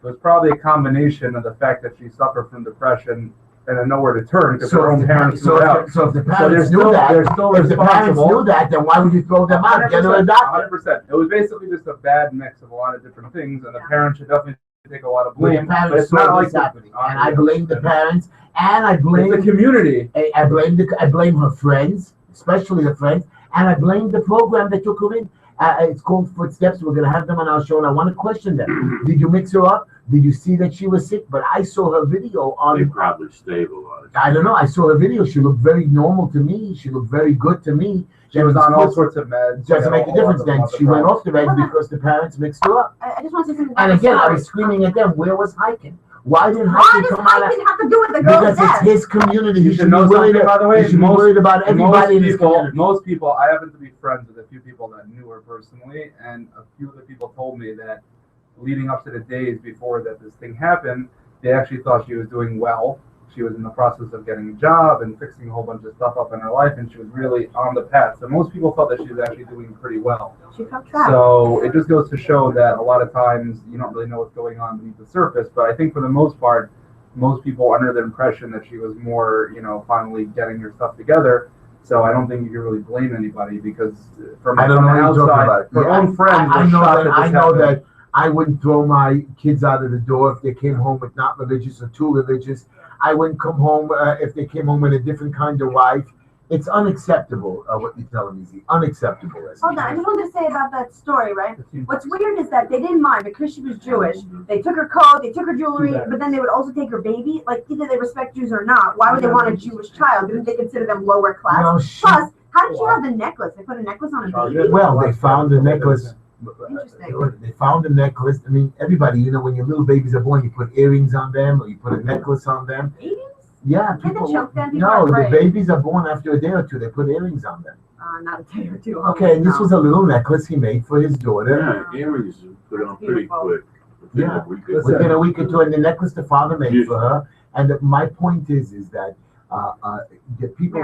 S4: It was probably a combination of the fact that she suffered from depression and had nowhere to turn because her own parents moved out.
S3: So if the parents knew that,
S4: they're still
S3: if the parents
S4: responsible.
S3: knew that, then why would you throw them out? Get her a doctor.
S4: 100%. It was basically just a bad mix of a lot of different things, and the parents should definitely take a lot of blame.
S3: But
S4: But it's not like
S3: happening, and I blame the parents, and I blame
S4: the community.
S3: I blame her friends, especially her friends, and I blame the program that took her in. It's called Footsteps. We're gonna have them on our show, and I want to question them. Did you mix her up? Did you see that she was sick? But I saw her video on.
S1: They probably stabilized.
S3: I don't know. I saw her video. She looked very normal to me. She looked very good to me.
S4: She was on all sorts of meds.
S3: Doesn't make a difference. Then she went off the meds because the parents mixed her up.
S2: I just want to say something.
S3: And again, I was screaming at them. Where was Hiken? Why didn't Hiken come out?
S2: Why does Hiken have to do with the girl's
S3: Because it's
S2: death?
S3: his community.
S4: You should know something, by the way.
S3: He should be worried about everybody in his community.
S4: Most people, I happen to be friends with a few people that knew her personally, and a few of the people told me that leading up to the days before that this thing happened, they actually thought she was doing well. She was in the process of getting a job and fixing a whole bunch of stuff up in her life, and she was really on the path. So most people felt that she was actually doing pretty well.
S2: She felt trapped.
S4: So it just goes to show that a lot of times you don't really know what's going on beneath the surface. But I think for the most part, most people are under the impression that she was more, finally getting her stuff together. So I don't think you can really blame anybody because from the outside, her own friends were shocked that this happened.
S3: That I wouldn't throw my kids out of the door if they came home with not religious or too religious. I wouldn't come home if they came home with a different kind of wife. It's unacceptable, what you're telling me, Z. Unacceptable.
S2: Hold on, I just wanted to say about that story, right? What's weird is that they didn't mind because she was Jewish. They took her coat, they took her jewelry, but then they would also take her baby. Like, either they respect Jews or not. Why would they want a Jewish child? Didn't they consider them lower class?
S3: No,
S2: Plus, how did she have the necklace? They put a necklace on a baby?
S3: Well, they found the necklace.
S2: Interesting.
S3: They found a necklace. I mean, everybody, when your little babies are born, you put earrings on them or you put a necklace on them.
S2: Babies?
S3: Yeah,
S2: Can't
S3: people.
S2: they choke them?
S3: No, the babies are born after a day or two. They put earrings on them.
S2: Not a day or two.
S3: Okay, and this was a little necklace he made for his daughter.
S1: Yeah, earrings put on pretty quick.
S3: Yeah, within a week or two, and the necklace the father made for her. And my point is that people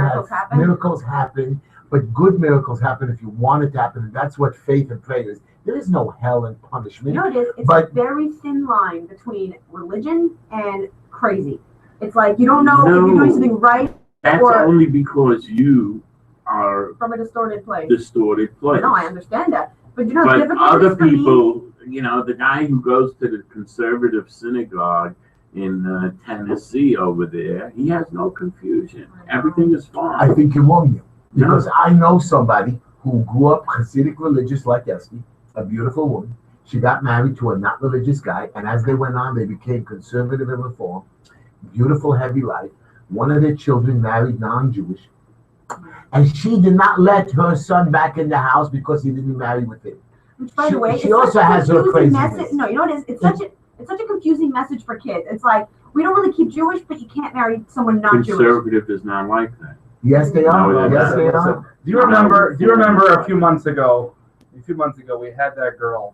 S3: miracles happen, but good miracles happen if you want it to happen, and that's what faith and prayer is. There is no hell and punishment.
S2: You know it is. It's a very thin line between religion and crazy. It's like you don't know if you're doing something right.
S1: That's only because you are
S2: from a distorted place.
S1: No,
S2: I understand that. But
S1: but other people, the guy who goes to the conservative synagogue in Tennessee over there, he has no confusion. Everything is fine.
S3: I think you're wrong, because I know somebody who grew up Hasidic religious like Heshy, a beautiful woman. She got married to a not religious guy, and as they went on, they became conservative and reform. Beautiful, heavy life. One of their children married non-Jewish, and she did not let her son back in the house because he didn't marry with him.
S2: Which, by the way,
S3: she also has her craziness.
S2: No, you know what it is? It's such a confusing message for kids. It's like we don't really keep Jewish, but you can't marry someone not Jewish.
S1: Conservative is not like that.
S3: Yes, they are.
S1: No,
S3: yes, they are.
S4: Do you remember a few months ago? We had that girl.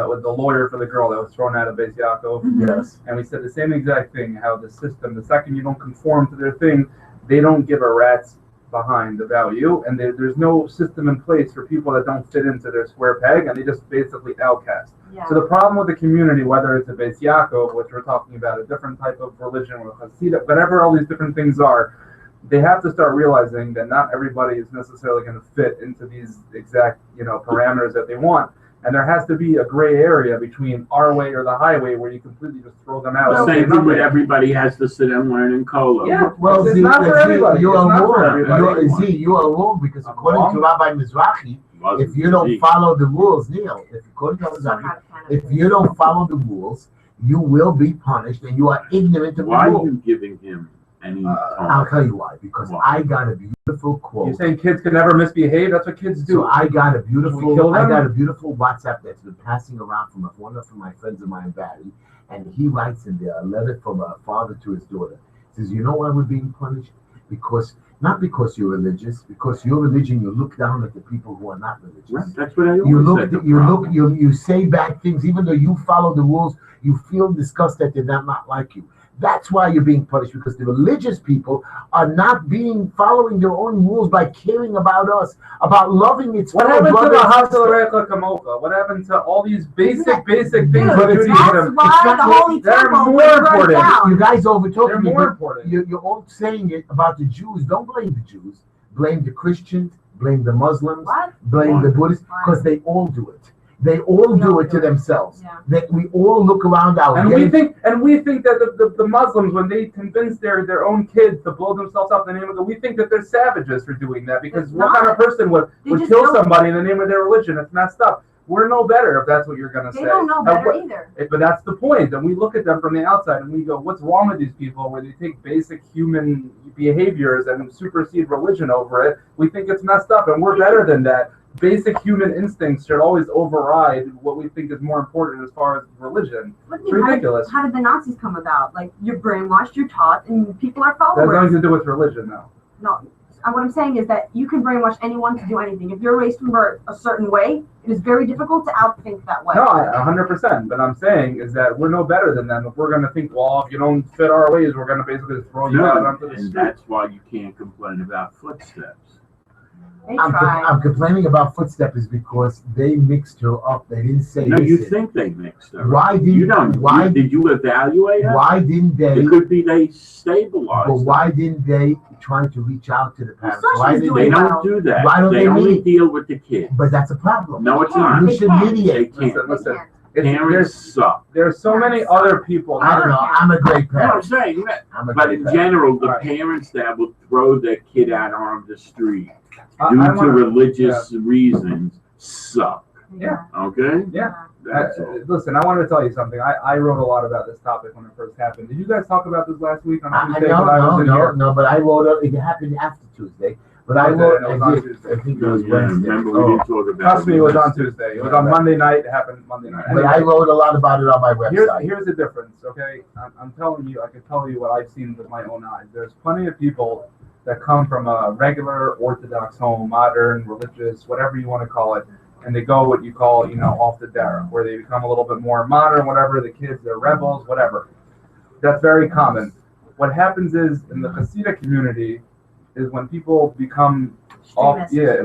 S4: With the lawyer for the girl that was thrown out of Beis Yaakov.
S3: Yes.
S4: And we said the same exact thing, how the system, the second you don't conform to their thing, they don't give a rat's behind about you, and there's no system in place for people that don't fit into their square peg, and they just basically outcast. Yeah. So the problem with the community, whether it's a Beis Yaakov, which we're talking about, a different type of religion, or Hasidic, whatever all these different things are, they have to start realizing that not everybody is necessarily going to fit into these exact, parameters that they want. And there has to be a gray area between our way or the highway where you completely just throw them out.
S1: The same thing with everybody has to sit and learn in Kola.
S4: Yeah,
S3: well,
S4: it's not for everybody.
S3: You are wrong because according to Rabbi Mizrahi, if you don't follow the rules, Neil, if you don't follow the rules, you will be punished and you are ignorant of the rules.
S1: Why are you giving him any
S3: I'll tell you why. Because I got a beautiful quote.
S4: You're saying kids can never misbehave? That's what kids do.
S3: So I got a beautiful WhatsApp that's been passing around from one of my friends of mine, Barry, and he writes in there a letter from a father to his daughter. He says, you know why we're being punished? Not because you're religious, because your religion, you look down at the people who are not religious.
S1: Right. That's what I always said.
S3: You say bad things, even though you follow the rules, you feel disgust that they're not like you. That's why you're being punished, because the religious people are not following their own rules by caring about us, about loving its
S4: What
S3: fellow
S4: happened to the
S3: brothers and
S4: Hasidic Kamoka? What happened to all these basic things
S2: Dude,
S4: of
S3: But it's-
S2: that's
S4: Judaism?
S2: why the Holy
S4: They're
S2: Temple
S4: more
S2: was burned
S4: important.
S2: down.
S3: You guys over
S4: They're
S3: talking.
S4: more important.
S3: You're all saying it about the Jews. Don't blame the Jews. Blame the Christians. Blame the Muslims.
S2: What?
S3: Blame the Buddhists,
S2: Why?
S3: because they all do it. They all
S2: We
S3: do
S2: all
S3: it to
S2: do it.
S3: themselves.
S2: Yeah.
S3: We all look around our
S4: And
S3: gay-
S4: we think that the Muslims, when they convince their own kids to blow themselves up in the name of God, we think that they're savages for doing that, because
S2: It's
S4: what
S2: not.
S4: kind of person would
S2: They just
S4: kill
S2: don't-
S4: somebody in the name of their religion? It's messed up. We're no better if that's what you're gonna
S2: They
S4: say.
S2: don't know
S4: And
S2: better
S4: what-
S2: either.
S4: But that's the point. And we look at them from the outside and we go, what's wrong with these people, where they take basic human behaviors and supersede religion over it? We think it's messed up, and we're better than that. Basic human instincts should always override what we think is more important as far as religion.
S2: What do
S4: It's
S2: you mean,
S4: ridiculous.
S2: How did the Nazis come about? Like, you're brainwashed, you're taught, and people are
S4: That has
S2: followers.
S4: nothing to do with religion, though.
S2: No, what I'm saying is that you can brainwash anyone to do anything. If you're raised from birth a certain way, it is very difficult to outthink that way.
S4: No, 100%. But I'm saying is that we're no better than them. If we're going to think, well, if you don't fit our ways, we're going to basically throw you out
S1: No,
S4: onto the
S1: and
S4: street.
S1: that's why you can't complain about footsteps.
S2: They
S3: I'm
S2: try.
S3: complaining about footstep is because they mixed her up. They didn't say.
S1: No, you
S3: listen,
S1: think they mixed her.
S3: Why didn't?
S1: You don't.
S3: Why
S1: Did you evaluate her?
S3: Why didn't they?
S1: It could be they stabilized.
S3: But
S1: her.
S3: why didn't they try to reach out to the parents?
S2: Well,
S3: Why
S2: Sasha's
S3: didn't
S1: They
S2: doing
S3: they?
S2: well.
S1: don't do that.
S3: Why don't they
S1: only
S3: meet?
S1: deal with the kids.
S3: But that's a problem.
S1: No, it's
S2: They
S1: not.
S3: You
S2: They
S3: should
S2: can't.
S1: They
S3: mediate.
S1: can't.
S4: Listen,
S2: They can't.
S1: Parents suck.
S4: there's so many other people.
S3: I don't know. I'm a great
S1: No, I'm
S3: parent.
S1: saying that.
S3: I'm a
S1: But
S3: great
S1: in
S3: parent.
S1: general, the
S4: Right.
S1: parents that will throw their kid out on the street
S4: I
S1: due to
S4: wanna-
S1: religious reasons suck.
S4: Yeah.
S1: Okay?
S4: Yeah.
S1: That's all.
S4: Listen, I wanted to tell you something. I wrote a lot about this topic when it first happened. Did you guys talk about this last week on Tuesday? when I was in here?
S3: No. But I wrote it. It happened after Tuesday. But I
S4: Okay,
S3: wrote.
S4: it was
S3: I
S4: on
S3: did.
S4: Tuesday.
S3: I think it was
S1: Yeah,
S3: Wednesday.
S1: remember we
S3: Oh.
S1: didn't talk about
S4: Trust me, it was on
S1: Wednesday.
S4: Tuesday. It was on Monday night. It happened Monday night.
S3: But I wrote a lot about it on my website.
S4: Here's the difference, okay? I'm telling you, I can tell you what I've seen with my own eyes. There's plenty of people that come from a regular Orthodox home, modern, religious, whatever you want to call it, and they go what you call, off the derech, where they become a little bit more modern, whatever. The kids, they're rebels, whatever. That's very common. What happens is in the Hasidic community is when people become off the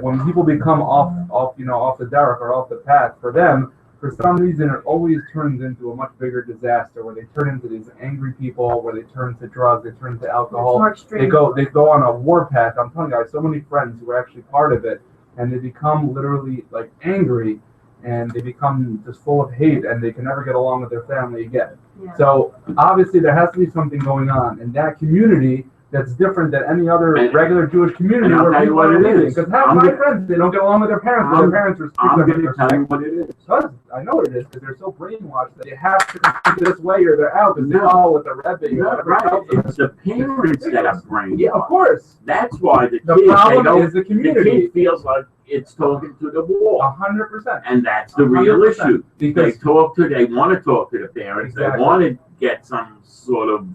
S4: derech or off the path, for them, for some reason, it always turns into a much bigger disaster, where they turn into these angry people, where they turn to drugs, they turn to
S2: It's
S4: alcohol.
S2: more extreme.
S4: They go on a war path. I'm telling you, I have so many friends who are actually part of it, and they become literally like angry, and they become just full of hate, and they can never get along with their family again.
S2: Yeah.
S4: So obviously, there has to be something going on in that community that's different than any other
S1: And-
S4: regular Jewish community
S1: and I'll
S4: where
S1: tell you
S4: people
S1: what
S4: are
S1: it
S4: living.
S1: is.
S4: Because half
S1: I'm
S4: my
S1: gonna-
S4: friends, they don't get along with their parents. Because their parents restrict
S1: I'm
S4: them
S1: going
S4: from
S1: to tell you what it is.
S4: because I know what it is, because they're so brainwashed that they have to complete this way or they're out, because they
S1: No.
S4: follow with the Rebbe or
S1: No,
S4: whatever.
S1: right.
S4: tells them.
S1: It's the parents that are brainwashed.
S4: Yeah, of course.
S1: That's why the
S4: The
S1: kids, they
S4: problem
S1: don't,
S4: is the
S1: the
S4: community.
S1: kid feels like it's talking to the wall.
S4: 100%.
S1: And that's the real
S4: 100%.
S1: issue. They
S4: Because
S1: they want to talk to the parents.
S4: Exactly.
S1: They want to get some sort of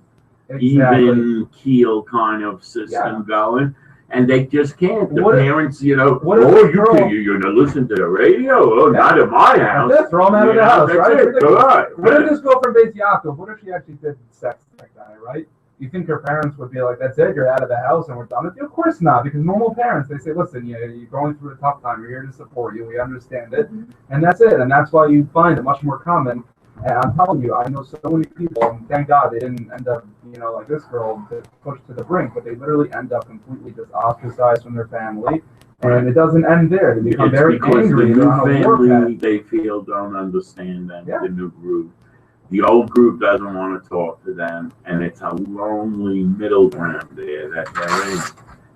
S4: exactly.
S1: even keel kind of system going. And they just can't. The
S4: What if-
S1: parents,
S4: what if
S1: oh,
S4: the girl-
S1: you're going to listen to the radio? Oh,
S4: Yeah.
S1: not at my house.
S4: That's it, throw them out of the house,
S1: that's
S4: right?
S1: it.
S4: Ridiculous.
S1: All right.
S4: What if this girl from Beit Yaakov, what if she actually did sex like that, right? You think her parents would be like, that's it, you're out of the house and we're done with you? Of course not, because normal parents, they say, listen, you're going through a tough time, we're here to support you, we understand it, and that's it. And that's why you find it much more common. And I'm telling you, I know so many people, and thank God they didn't end up, like this girl, pushed to the brink, but they literally end up completely just ostracized from their family. And it doesn't end there. They become
S1: It's
S4: very
S1: because
S4: angry.
S1: the
S4: They're on
S1: new
S4: a war path.
S1: family, they feel, don't understand them,
S4: Yeah.
S1: the new group. The old group doesn't want to talk to them, and it's a lonely middle ground there that they're in.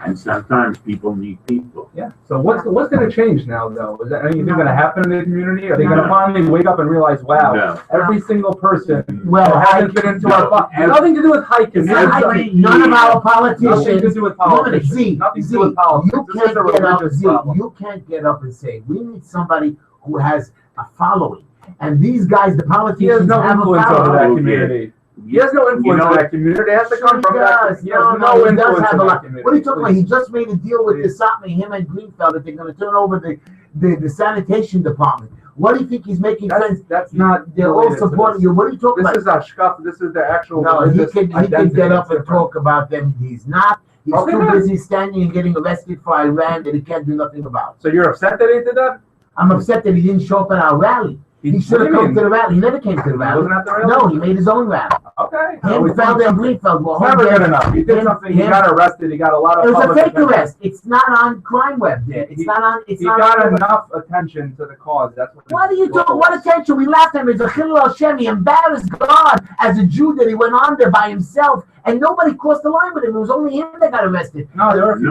S1: And sometimes people need people.
S4: Yeah. So what's going to change now, though? Is that anything
S2: No.
S4: going to happen in the community? Are they
S2: No.
S4: going to finally wake up and realize, wow,
S1: No.
S4: every single person
S3: Well,
S4: that hasn't been into our nothing to do with hiking.
S3: None of our
S4: Nothing to
S3: politicians.
S4: do with
S3: Women,
S4: politics.
S3: Z,
S4: Nothing to
S3: Z,
S4: do with politics.
S3: you
S4: This is
S3: can't
S4: a
S3: get up.
S4: religious
S3: Z,
S4: problem.
S3: you can't get up and say we need somebody who has a following. And these guys, the
S4: He has
S3: politicians,
S4: no
S3: have a
S4: influence over
S3: following.
S4: that
S1: Oh,
S4: community. He has no influence over that community. It has to come from that. He has
S3: No,
S4: no
S3: he does
S4: influence
S3: have
S4: in
S3: a
S4: that
S3: lot.
S4: community.
S3: What are you talking about?
S4: Please.
S3: He just made a deal with
S4: Please.
S3: the Satmar, him and Greenfeld, that they're going to turn over the sanitation department. What do you think he's making friends?
S4: That's not.
S3: They're all supporting you. What are you talking about?
S4: This is a scuff. This is the actual.
S3: No, he can get up and talk about them. He's not. He's too busy standing and getting arrested for Iran that he can't do nothing about.
S4: So you're upset that he did that?
S3: I'm upset that he didn't show up at our rally. He should have come to the rally. He never came to the rally.
S4: Wasn't at the rally?
S3: No, he made his own rally.
S4: Okay.
S3: Feld and Greenfeld were
S4: It's never good enough. He did something. He got arrested. He got a lot of.
S3: It was a fake arrest. It's not on Crime Web there. It's not on. It's
S4: he
S3: not
S4: got
S3: on
S4: enough attention to the cause. That's what.
S3: What are you doing? What attention? We laughed at him. He's a Chilul Hashem. He embarrassed God as a Jew that he went on there by himself, and nobody crossed the line with him. It was only him that got arrested.
S4: No, there were a few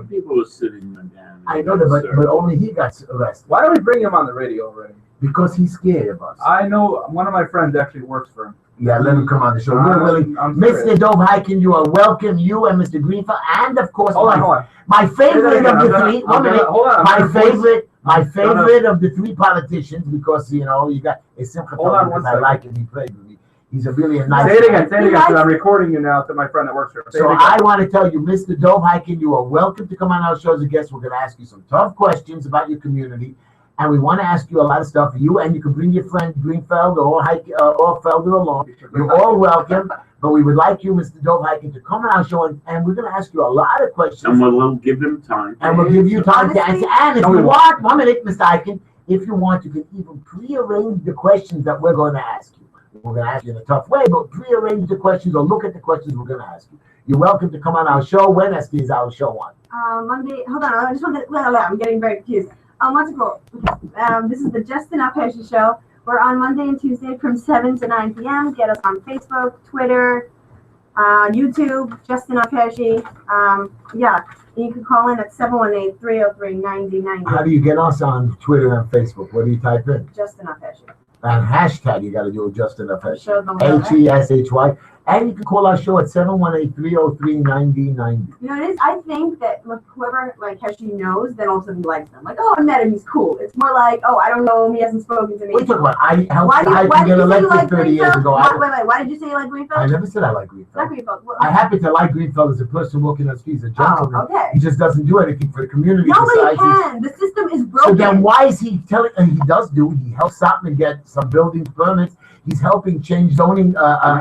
S1: people were sitting down.
S3: I know that, but only he got arrested.
S4: Why don't we bring him on the radio already?
S3: Because he's scared of us.
S4: I know one of my friends actually works for him.
S3: Yeah, let him come on the show. Mr. Dov Hiken, you are welcome. You and Mr. Greenfeld, and of course, my favorite of the three. My favorite of the three politicians, because you got a simple because I like him. He played with me. He's a really nice.
S4: Say it again. Say it again. I'm recording you now to my friend that works for him.
S3: So I want to tell you, Mr. Dov Hiken, you are welcome to come on our show as a guest. We're going to ask you some tough questions about your community. And we want to ask you a lot of stuff. You can bring your friend Greenfeld or Felder along. You're all welcome. But we would like you, Mr. Dov Hiken, to come on our show, and we're going to ask you a lot of questions.
S1: And we'll give him time.
S3: And we'll give you time to answer. And if you want, 1 minute, Mr. Hiken, if you want, you can even pre-arrange the questions that we're going to ask you. We're going to ask you in a tough way, but pre-arrange the questions or look at the questions we're going to ask you. You're welcome to come on our show. When is our show on?
S2: Monday. Hold on. I just want to. I'm getting very confused. What's it called? This is the Justin Heshy Show. We're on Monday and Tuesday from 7 to 9 p.m. Get us on Facebook, Twitter, YouTube, Justin Heshy. You can call in at 718-303-9090.
S3: How do you get us on Twitter and Facebook? What do you type in?
S2: Justin Heshy.
S3: And hashtag, you got to do Justin Heshy. Heshy. And you can call our show at 718-303-9090.
S2: You know, it is. I think that whoever Heshy knows, then also he likes them. Like, oh, I met him, he's cool. It's more like, oh, I don't know him, he hasn't spoken to me.
S3: What are you talking about? I get elected 30 years ago.
S2: Wait. Why did you say you like Greenfeld?
S3: I never said I like Greenfeld.
S2: Not Greenfeld.
S3: I happen to like Greenfeld as a person walking on the streets, a gentleman.
S2: Oh, okay.
S3: He just doesn't do anything for the community.
S2: Nobody can. The system is broken.
S3: So then why is he telling? And he does do. He helps out and get some building permits. He's helping change zoning things
S1: I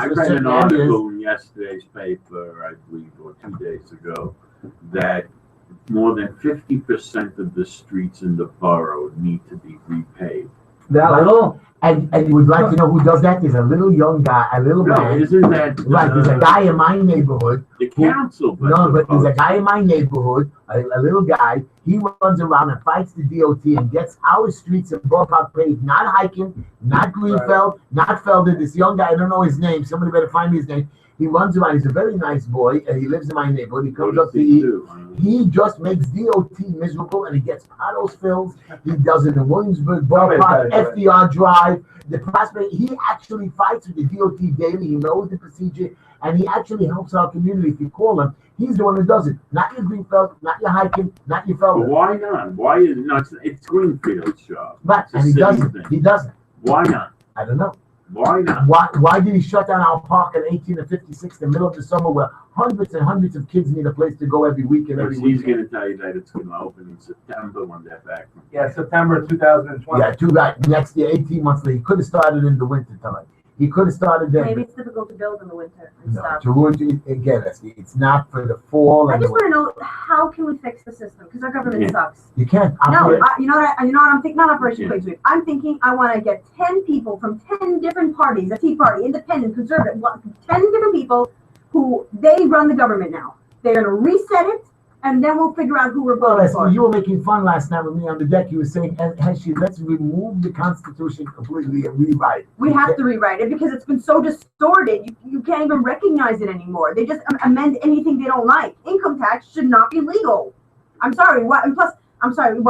S3: for
S1: read
S3: certain
S1: an article
S3: areas.
S1: in yesterday's paper, I believe, or 2 days ago, that more than 50% of the streets in the borough need to be repaved.
S3: That little, and you would like to know who does that? There's a little young guy, a little man.
S1: Isn't that
S3: Right, there's a guy in my neighborhood.
S1: The council.
S3: But there's a guy in my neighborhood, a little guy. He runs around and fights the DOT and gets our streets in ballpark paved. Not Hiken, not Greenfeld, not Felder. This young guy, I don't know his name. Somebody better find me his name. He runs around. He's a very nice boy, and he lives in my neighborhood. He comes up to eat. He just makes DOT miserable, and he gets potholes filled. He does it in Williamsburg, ballpark, FDR Drive, the Prospect. He actually fights with the DOT daily. He knows the procedure, and he actually helps our community. If you call him, he's the one who does it. Not your Greenfeld, not your Hiken, not your Felder.
S1: But why not? Why is it not? It's Greenfield's job.
S3: Right, and he doesn't. He doesn't.
S1: Why not?
S3: I don't know.
S1: Why not?
S3: Why did he shut down our park at 18 and 56 in the middle of the summer where hundreds and hundreds of kids need a place to go every week and every week?
S1: He's going to tell you that it's going to open in September when they're back.
S4: September 2020.
S3: Yeah, next year, 18 months later. He could have started in the winter time. He could have started there.
S2: Maybe it's difficult to build in the winter and stuff.
S3: Again, it's not for the fall.
S2: I just want to know, how can we fix the system? Because our government sucks.
S3: You can't.
S2: You know what I'm thinking? Not Operation Clean Sweep. I'm thinking I want to get 10 people from 10 different parties, a Tea Party, Independent, Conservative, 10 different people who they run the government now. They're going to reset it, and then we'll figure out who we're voting for.
S3: You were making fun last night with me on the deck. You were saying, Heshy, let's remove the Constitution completely and rewrite it.
S2: We have to rewrite it because it's been so distorted. You can't even recognize it anymore. They just amend anything they don't like. Income tax should not be legal. I'm sorry. What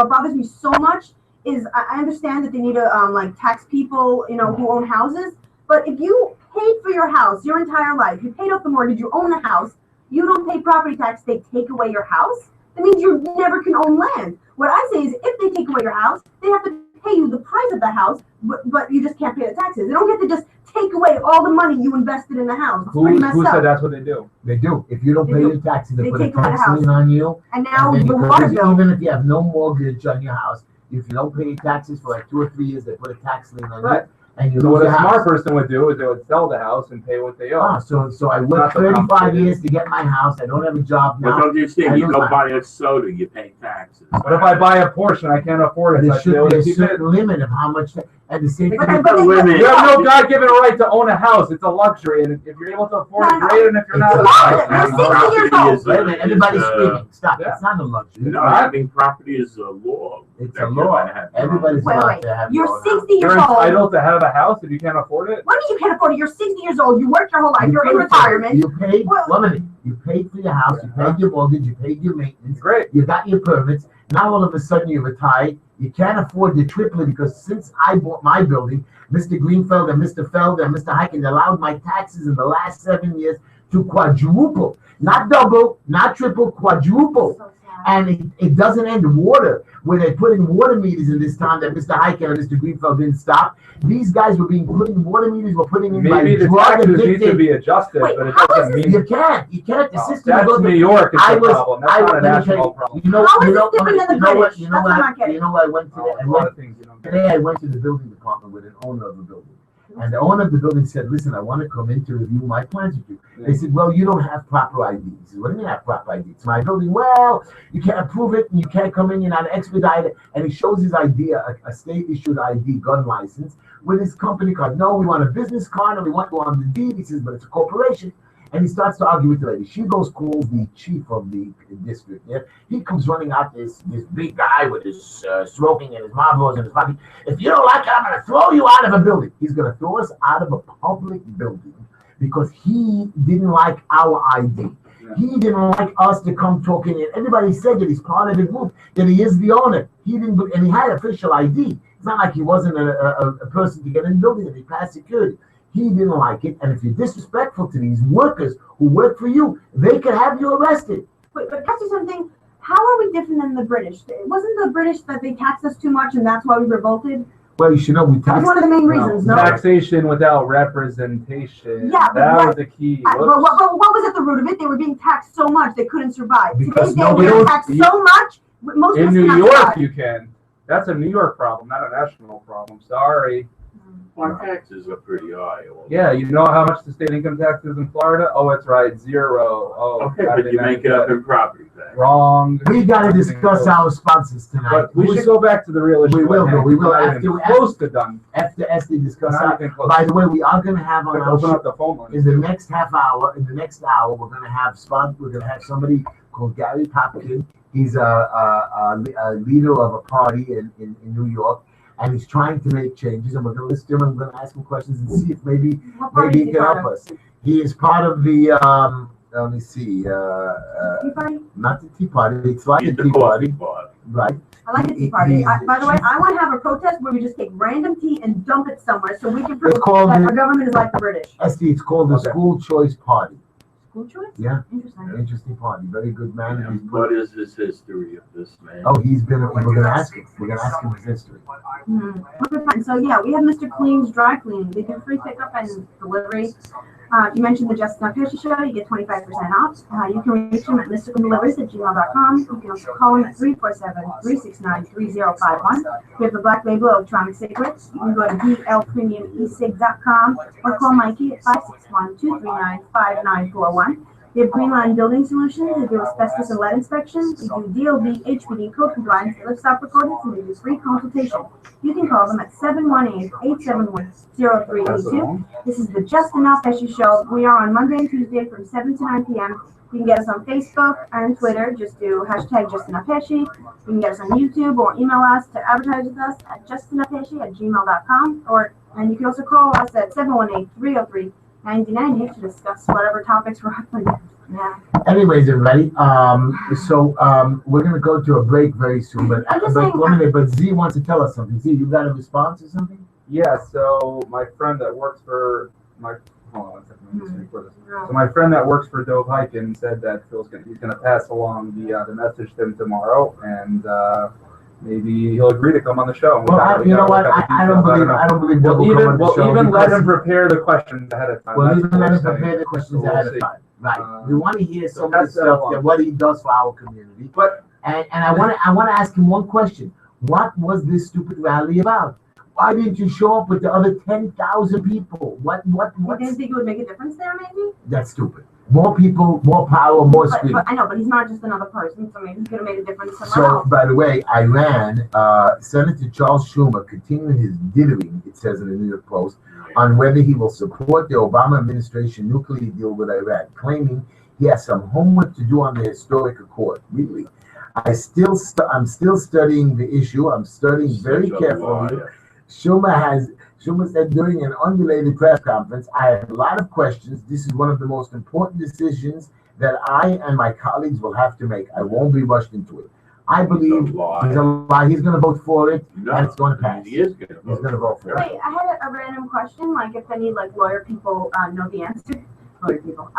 S2: bothers me so much is I understand that they need to tax people, who own houses. But if you paid for your house your entire life, you paid off the mortgage, you own the house, you don't pay property tax, they take away your house, that means you never can own land. What I say is if they take away your house, they have to pay you the price of the house, but you just can't pay the taxes. They don't get to just take away all the money you invested in the house. It's pretty messed up.
S4: Who said that's what they do?
S3: They do. If you don't pay your taxes, they put a
S2: take away
S3: tax
S2: the house.
S3: lien on you.
S2: And now the water bill.
S3: Even if you have no mortgage on your house, if you don't pay your taxes for like 2 or 3 years, they put a tax lien on
S4: Right.
S3: you, and you
S4: So
S3: lose
S4: what
S3: your
S4: a smart
S3: house.
S4: person would do is they would sell the house and pay what they owe.
S3: Ah, so I
S4: Not
S3: worked
S4: so
S3: 35
S4: complicated.
S3: years to get my house. I don't have a job
S1: Well,
S3: now.
S1: don't you see,
S3: I
S1: you
S3: lose
S1: go
S3: my-
S1: buy a soda, you pay taxes.
S4: But if I buy a Porsche and I can't afford it,
S3: There
S4: I should be
S3: should
S4: able
S3: be
S4: to
S3: a
S4: keep it.
S3: certain limit of how much, and the same thing.
S2: But
S1: There's no limit.
S4: You have no God-given right to own a house. It's a luxury, and if you're able to afford it,
S2: No, no.
S4: great. And if you're not,
S3: It's
S4: it's
S3: a
S4: fine.
S2: luxury.
S1: Having
S2: You're 60 years
S1: property
S2: old.
S1: is
S3: Wait a minute, everybody's
S1: is,
S3: screaming. Stop.
S4: yeah.
S3: It's not a luxury.
S1: No, having property is a law.
S3: It's
S1: that
S3: a
S1: you
S3: law.
S1: gotta have your own.
S3: Everybody's
S2: Wait,
S3: allowed
S2: wait.
S3: to have
S2: You're
S3: their own house.
S2: 60 years
S4: You're
S2: old.
S4: entitled to have a house if you can't afford it.
S2: What do you mean you can't afford it? You're 60 years old. You worked your whole life. You're in
S3: paid for it.
S2: retirement.
S3: You paid,
S2: Well-
S3: 1 minute, you paid for your house, you paid your mortgage, you paid your maintenance,
S4: Great.
S3: you got your permits. Now all of a sudden you're retired. You can't afford the triplet because since I bought my building, Mr. Greenfeld and Mr. Feld and Mr. Heiken allowed my taxes in the last 7 years to quadruple. Not double, not triple, quadruple.
S2: So sad.
S3: And it doesn't end water. When they put in water meters in this town that Mr. Heiken and Mr. Greenfeld didn't stop, these guys were being put in water meters, were putting in
S4: Maybe
S3: by
S4: the
S3: drug
S4: taxes need to
S3: addicted.
S4: be adjusted,
S2: Wait,
S4: but it
S2: how
S4: doesn't
S2: is
S4: mean.
S3: You can't. The system
S4: That's
S3: goes.
S4: New York is
S3: I
S4: the
S3: was-
S4: problem. That's
S3: I
S4: not a
S3: was- let me tell
S4: national
S3: you,
S4: problem.
S3: You know,
S2: How is
S3: you
S2: it
S3: know,
S2: different than the
S3: you know what?
S2: British?
S3: You know
S2: That's
S3: what?
S2: what I'm not getting.
S3: You know what I went
S4: Oh,
S3: today?
S4: a lot of things you don't get.
S3: Today I went to the building department with an owner of the building. And the owner of the building said, listen, I want to come in to review my plans with you. They said, well, you don't have proper ID. He said, what do you mean I have proper ID? It's my building. Well, you can't approve it and you can't come in, you're not expedited. And he shows his ID, a state-issued ID gun license with his company card. No, we want a business card and we want you on the deed. He says, but it's a corporation. And he starts to argue with the lady. She goes, calls the chief of the district. Yeah, he comes running out, this big guy with his smoking and his Marlboros in his pocket. If you don't like it, I'm going to throw you out of a building. He's going to throw us out of a public building because he didn't like our ID.
S4: Yeah.
S3: He didn't like us to come talking. And everybody said that he's part of the group, that he is the owner. He didn't, and he had official ID. It's not like he wasn't a person to get in the building and he passed security. He didn't like it, and if you're disrespectful to these workers who work for you, they could have you arrested.
S2: Wait, but ask you something. How are we different than the British? Wasn't the British that they taxed us too much and that's why we revolted?
S3: Well, you should know we
S2: That was
S3: tax.
S2: one of the main reasons, no?
S4: Taxation without representation.
S2: Yeah, but
S4: that
S2: what-
S4: was the key.
S2: But
S4: Whoops.
S2: what was at the root of it? They were being taxed so much they couldn't survive.
S3: Because
S2: Today's day,
S3: nobody
S2: we're
S3: else-
S2: taxed so much, most of
S4: In
S2: us
S4: New
S2: cannot
S4: York,
S2: survive.
S4: you can. That's a New York problem, not a national problem. Sorry.
S1: Our taxes are pretty high.
S4: Yeah, you know how much the state income tax is in Florida? Oh, it's right, 0. Oh,
S1: Okay,
S4: gotta
S1: but
S4: be
S1: you make it up in property tax.
S4: Wrong.
S3: We got to discuss our sponsors tonight.
S4: But we should go back to the real issue.
S3: We will
S4: at
S3: go.
S4: hand.
S3: We will
S4: We're not
S3: after
S4: even
S3: we-
S4: close to done.
S3: After Esther discuss
S4: Not
S3: that.
S4: even close.
S3: By the way, we are going to have on
S4: Let's
S3: our
S4: open
S3: show,
S4: up the phone lines.
S3: in the next half hour, we're going to have somebody called Gary Popkin. He's a leader of a party in New York, and he's trying to make changes. And we're going to listen to him. And we're going to ask him questions and see if maybe
S2: What party
S3: he
S2: is
S3: can
S2: part
S3: help
S2: of?
S3: us. He is part of the let me see,
S2: Tea Party?
S3: not the Tea Party. It's like
S1: Get
S3: the
S1: the
S3: Tea Party,
S1: coffee pot.
S3: right?
S2: I like the Tea Party. By the way, I want to have a protest where we just take random tea and dump it somewhere so we can prove
S3: It's called
S2: that
S3: the-
S2: our government is like the British.
S3: Esther, it's called the
S4: Okay.
S3: School Choice Party.
S2: School choice?
S3: Yeah,
S2: Interesting.
S3: an interesting party. Very good man. And
S1: And
S3: he's
S1: what is this history of this man?
S3: Oh, he's been. We're going to ask him. We're going to ask him his history.
S2: Okay, fine. So yeah, we have Mr. Clean's Dry Clean. They do free pickup and delivery. You mentioned the Justin Heshy show. You get 25% off. You can reach him at mrcleandeliveries@gmail.com. You can also call him at 347-369-3051. We have the Black Label Electronic Cigarettes. You can go to blpremiumesig.com or call Mikey at 561-239-5941. We have Green Line Building Solutions. They do asbestos and lead inspections. We do DOB, HPD, code compliance, lift stop recordings, and they do free consultation. You can call them at 718-871-0382. This is the Just Enough Heshy Show. We are on Monday and Tuesday from 7 to 9 p.m. You can get us on Facebook and Twitter. Just do hashtag Just Enough Heshy. You can get us on YouTube or email us to advertise with us at justenoughheshy@gmail.com. And you can also call us at 718-303-9090 to discuss whatever topics we're having. Yeah.
S3: Anyways, everybody, we're going to go to a break very soon. But
S2: I'm just
S3: but,
S2: saying-
S3: one minute, but Z wants to tell us something. Z, you got a response or something?
S4: Yeah, so my friend that works for hold on one second, let me just record this.
S2: No.
S4: So my friend that works for Dove Hiking said that he's gonna pass along the message to him tomorrow, and maybe he'll agree to come on the show.
S3: Well, you know what? I don't believe Doug will come on the show
S4: Even let
S3: because-
S4: him prepare the questions ahead of time.
S3: Well,
S4: That's
S3: even
S4: what
S3: let
S4: we're
S3: him prepare
S4: saying.
S3: the questions
S4: So we'll
S3: ahead of
S4: see.
S3: time. Right. We want to hear some of the
S4: that's
S3: stuff
S4: one.
S3: that what he does for our community.
S4: But
S3: And I want to ask him one question. What was this stupid rally about? Why didn't you show up with the other 10,000 people? What?
S2: You didn't think it would make a difference there, maybe?
S3: That's stupid. More people, more power, more screen.
S2: But I know, but he's not just another person, so maybe he could have made a difference somewhere
S3: So,
S2: else.
S3: by the way, Iran, Senator Charles Schumer continuing his dithering, it says in the New York Post, on whether he will support the Obama administration nuclear deal with Iran, claiming he has some homework to do on the historic accord. Really, I'm still studying the issue. I'm studying very carefully. Schumer said during an unrelated press conference, I have a lot of questions. This is one of the most important decisions that I and my colleagues will have to make. I won't be rushed into it. I believe he's a lie. He's going to vote for it, and it's going to pass.
S1: He is going
S3: to vote for it.
S2: Wait, I had a random question, like if any lawyer people know the answer. Lawyer people.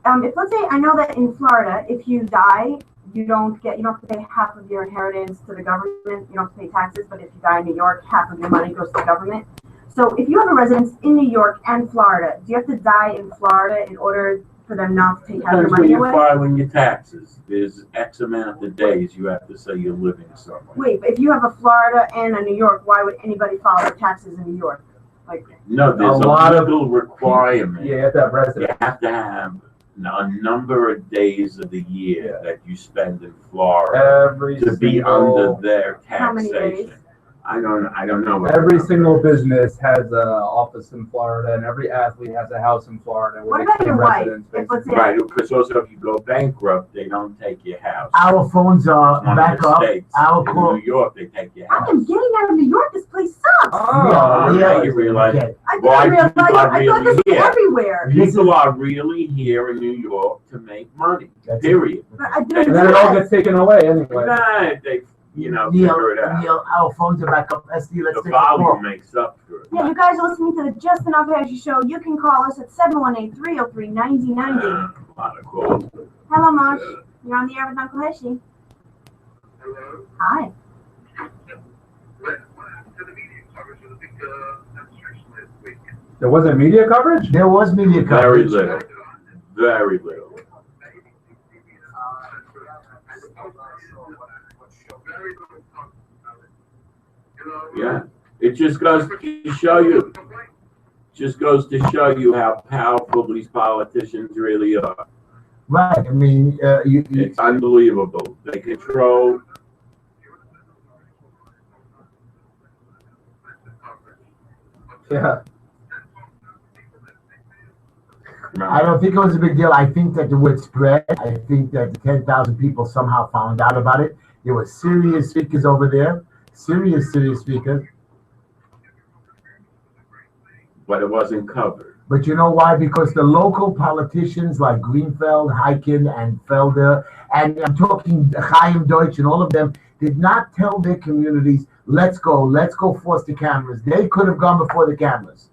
S2: If let's say I know that in Florida, if you die, you don't have to pay half of your inheritance to the government. You don't have to pay taxes, but if you die in New York, half of your money goes to the government. So if you have a residence in New York and Florida, do you have to die in Florida in order for them not to take half your
S1: Depends when
S2: money
S1: you're
S2: away?
S1: filing your taxes. There's X amount of days you have to say you're living somewhere.
S2: Wait, but if you have a Florida and a New York, why would anybody file their taxes in New York? Like,
S1: No, there's a
S4: lot of
S1: legal requirement.
S4: Yeah, you have to have residence.
S1: You have to have a number of days of the year that you spend in Florida to be under their
S2: How many days?
S1: taxation. I don't know.
S4: Every single business has an office in Florida, and every athlete has a house in Florida.
S2: What about your wife? If let's say
S1: Right, because also if you go bankrupt, they don't take your house.
S3: Our phones are
S1: One
S3: back
S1: of the
S3: up.
S1: states.
S3: Our
S1: In
S3: call.
S1: New York, they take your
S2: I
S1: house.
S2: am getting out of New York. This place sucks.
S1: Oh, yeah, you realize.
S3: Okay.
S2: I
S1: Why
S2: didn't realize.
S1: people are
S2: I thought this was
S1: really here.
S2: everywhere.
S1: People are really here in New York to make money.
S3: That's it.
S1: Period.
S2: But I didn't
S4: And then it all
S2: realize.
S4: gets taken away anyway.
S1: Nah, they, figure it out.
S3: Neil, our phones are back up. SD, let's
S1: The
S3: take a call.
S1: volume makes up for it.
S2: Yeah, you guys are listening to the Just Enough Heshy Show. You can call us at 718-303-9090.
S1: A lot of calls.
S2: Hello, Mosh. You're on the air with Uncle Heshy.
S5: Hello?
S2: Hi.
S5: What happened to the media coverage of the big demonstration last week?
S4: There wasn't media coverage?
S3: There was media
S1: Very
S3: coverage.
S1: little. Very little.
S5: Very little talk about it.
S1: Yeah. It just goes to show you. Just goes to show you how powerful these politicians really are.
S3: Right. I mean,
S1: It's unbelievable. They control.
S4: Yeah.
S3: I don't think it was a big deal. I think that the word spread. I think that the 10,000 people somehow found out about it. There were serious speakers over there. Serious speakers.
S1: But it wasn't covered.
S3: But you know why? Because the local politicians like Greenfeld, Heiken, and Felder, and I'm talking Chaim Deutsch and all of them, did not tell their communities, let's go force the cameras. They could have gone before the cameras.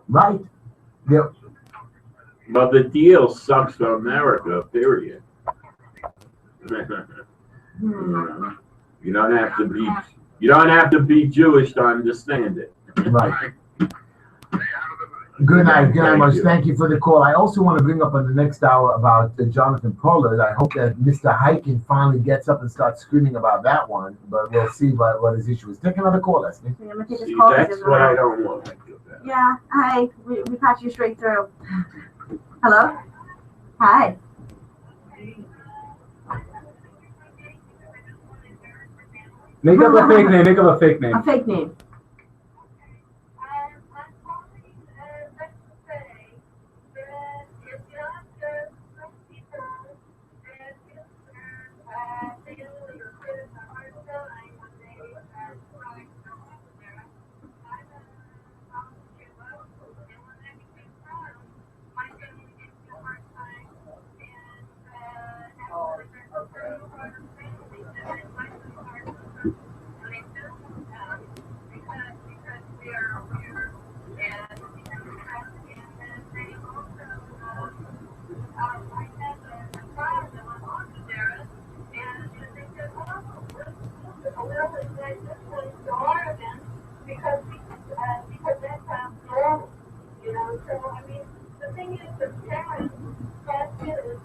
S3: Right? They're,
S1: But the deal sucks for America, period. You don't have to be Jewish to understand it.
S3: right. Good night,
S1: Thank
S3: Moshe.
S1: you.
S3: Thank you for the call. I also want to bring up on the next hour about Jonathan Pollard. I hope that Mr. Heiken finally gets up and starts screaming about that one, but we'll see what his issue is. Take another call, Leslie.
S2: I'm gonna take this
S1: See,
S2: call.
S1: that's what I don't want.
S2: Yeah. Hi. We patched you straight through. Hello. Hi.
S4: Make up a fake name. Make up a fake name.
S2: A fake name.
S6: So, I mean, the thing is, the parents have kids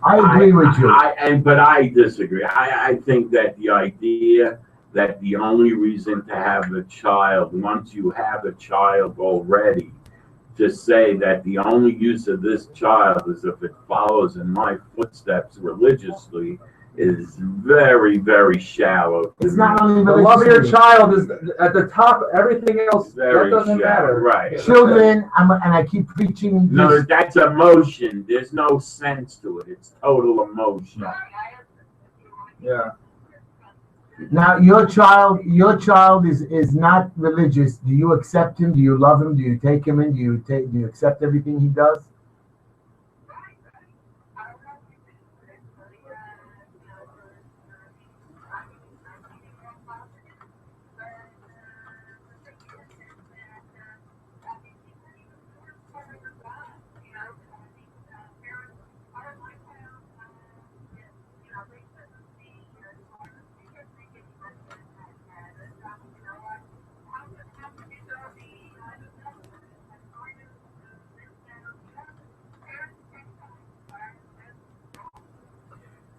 S3: I agree with you.
S1: But I disagree. I think that the idea that the only reason to have a child, once you have a child already, to say that the only use of this child is if it follows in my footsteps religiously is very, very shallow. to
S3: It's
S1: me.
S3: not only
S4: The love of your
S3: religious.
S4: child is at the top. Everything else
S1: Very
S4: that doesn't
S1: shallow,
S4: matter.
S1: right?
S3: Children, and I keep preaching
S1: No,
S3: this.
S1: that's emotion. There's no sense to it. It's total emotion.
S4: Yeah.
S3: Now, your child is not religious. Do you accept him? Do you love him? Do you take him in? Do you accept everything he does?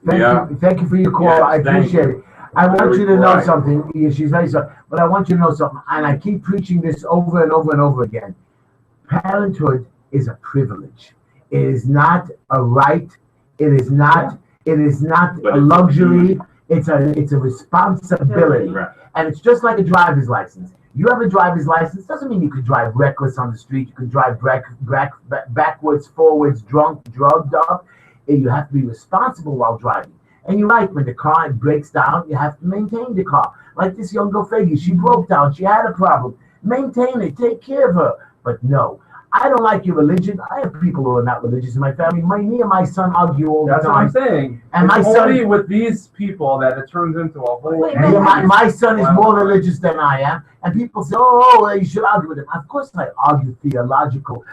S3: Thank you for your call.
S1: Yes,
S3: I appreciate it. I want
S1: Very
S3: you to know
S1: polite.
S3: something. Yeah, she's very sorry, but I want you to know something, and I keep preaching this over and over and over again. Parenthood is a privilege. It is not a right. It is not. It is not
S1: But
S3: a
S1: it's
S3: luxury. It's a responsibility,
S1: Right.
S3: and it's just like a driver's license. You have a driver's license doesn't mean you can drive reckless on the street. You can drive backwards, forwards, drunk, drugged up. And you have to be responsible while driving. And you're right, when the car breaks down, you have to maintain the car. Like this young girl, Faggy, she broke down. She had a problem. Maintain it. Take care of her. But no, I don't like your religion. I have people who are not religious in my family. Me and my son argue all the
S4: That's what I'm
S3: time.
S4: saying.
S3: And
S4: It's
S3: my son-
S4: only with these people that it turns into a whole.
S2: Wait,
S3: And my son is
S4: Wow.
S3: more religious than I am, and people say, "Oh, you should argue with him." Of course, I argue theological,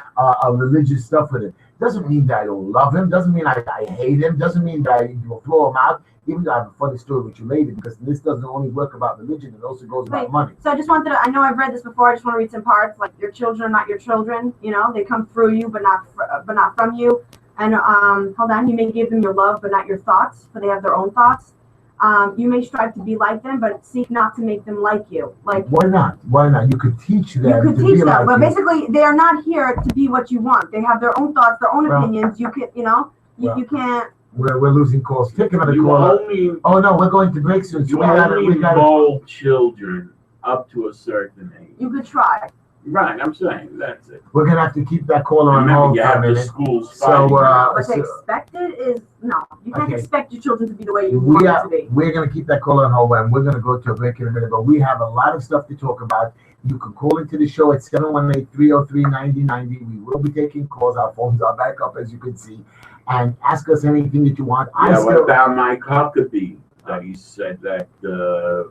S3: religious stuff with him. Doesn't mean that I don't love him. Doesn't mean I hate him. Doesn't mean that I will throw him out. Even though I have a funny story with you later, because this doesn't only work about religion; it also goes about
S2: Wait.
S3: money.
S2: So I just wanted to, I know I've read this before, I just want to read some parts, like your children are not your children, you know, they come through you, but not from you. And hold on, you may give them your love, but not your thoughts, for they have their own thoughts. You may strive to be like them, but seek not to make them like you. Like,
S3: Why not? Why not? You could teach them.
S2: you could
S3: to
S2: teach
S3: be
S2: them,
S3: like
S2: but
S3: you.
S2: basically they are not here to be what you want. They have their own thoughts, their own
S3: Well-
S2: opinions. You can, you know, you can't.
S3: We're losing calls. Take another
S1: You
S3: call.
S1: only
S3: Oh no, we're going to break soon. So
S1: you
S3: we gotta.
S1: only
S3: We gotta.
S1: mold children up to a certain age.
S2: You could try.
S1: Right, I'm saying that's it.
S3: We're gonna have to keep that caller on
S1: Remember,
S3: hold
S1: you
S3: for a
S1: have the
S3: minute.
S1: schools
S3: So,
S1: fighting.
S2: But to
S3: so
S2: expect it is no. You can't
S3: Okay.
S2: expect your children to be the way you want them to be.
S3: we're gonna keep that caller on hold, and we're gonna go to a break in a minute. But we have a lot of stuff to talk about. You can call into the show at 718-303-9090. We will be taking calls. Our phones are back up, as you can see, and ask us anything that you want.
S1: Yeah, what about Mike Huckabee? That he said that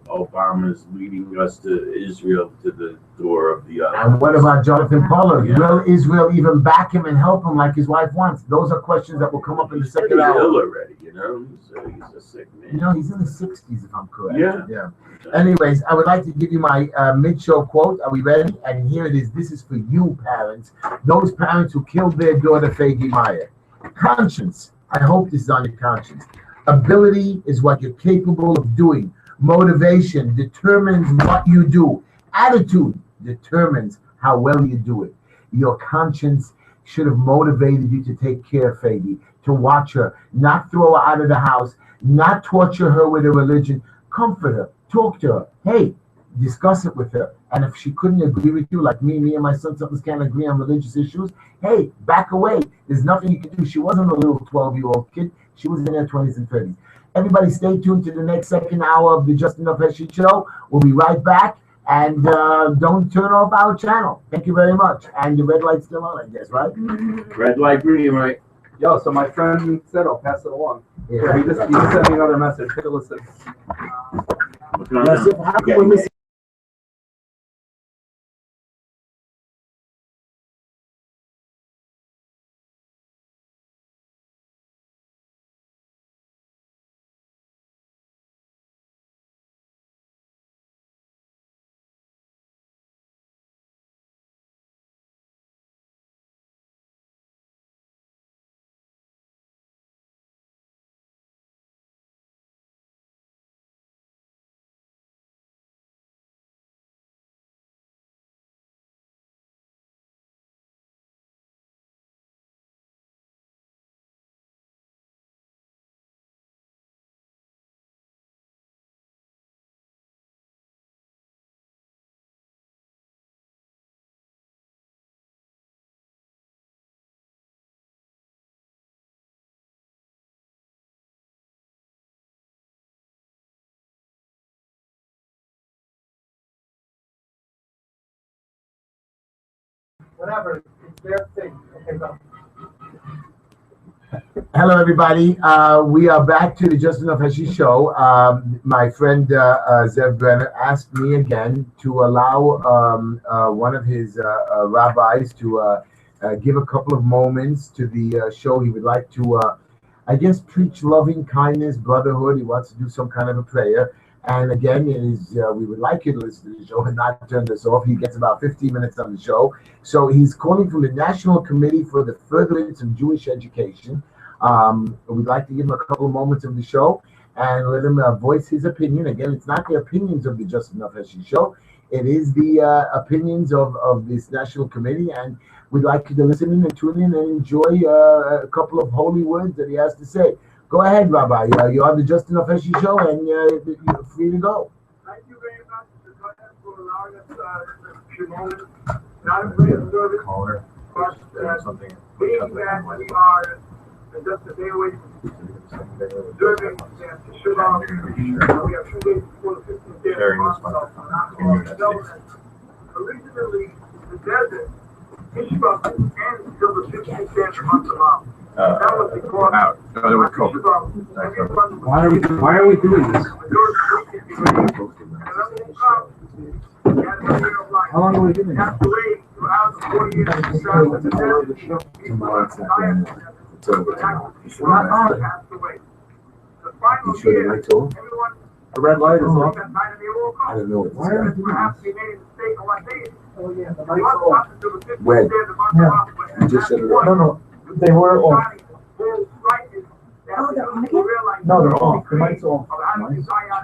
S1: Obama's leading us to Israel to the door of the other.
S3: And what about Jonathan Pollard?
S1: Yeah.
S3: Will Israel even back him and help him like his wife wants? Those are questions that will come up in the
S1: He's
S3: second hour.
S1: ill already, you know. He's a sick man.
S3: You know, he's in his 60s, if I'm correct.
S1: Yeah.
S3: Anyways, I would like to give you my mid-show quote. Are we ready? And here it is. This is for you, parents. Those parents who killed their daughter, Faggy Meyer. Conscience. I hope this is on your conscience. Ability is what you're capable of doing. Motivation determines what you do. Attitude determines how well you do it. Your conscience should have motivated you to take care of Faggy, to watch her, not throw her out of the house, not torture her with a religion. Comfort her, talk to her. Hey, discuss it with her. And if she couldn't agree with you, like me and my son sometimes can't agree on religious issues, hey, back away. There's nothing you can do. She wasn't a little 12-year-old kid. She was in her 20s and 30s. Everybody stay tuned to the next second hour of the Just Enough Heshy Show. We'll be right back. And don't turn off our channel. Thank you very much. And the red light's still on, I guess, right?
S1: Red light, green light.
S4: Yo, so my friend said I'll pass it along.
S3: Yeah.
S4: He just sent me another message. Take a listen.
S1: What's going
S3: Yes,
S1: on?
S3: how come we
S6: whatever, it's their thing. Okay, go.
S3: Hello, everybody. We are back to the Just Enough Heshy show. My friend Zev Brenner asked me again to allow one of his rabbis to give a couple of moments to the show. He would like to, I guess, preach loving kindness, brotherhood. He wants to do some kind of a prayer. And again, it is, we would like you to listen to the show and not turn this off. He gets about 15 minutes on the show. So he's calling from the National Committee for the Furtherance of Jewish Education. We'd like to give him a couple of moments of the show and let him voice his opinion. Again, it's not the opinions of the Just Enough Heshy show. It is the opinions of this National Committee. And we'd like you to listen in and tune in and enjoy a couple of holy words that he has to say. Go ahead, Rabbi. You're on the Just Enough Heshy show, and you're free to go.
S5: Thank you very much for allowing us a few moments. Not a great service, but being that we are just a day away from observing the Shabbat, we have 2 days before the 15th day of the month, originally, the desert, Heshy ends until the 15th day of the month of Av. That was the cause.
S4: Why are we doing this? How long are we doing this?
S3: You sure the light's on?
S4: The red light is off.
S3: I don't know.
S4: Why are we doing this?
S3: When? You just said it.
S6: No, they were off.
S2: Oh, they're on again?
S6: No, they're off. The light's off.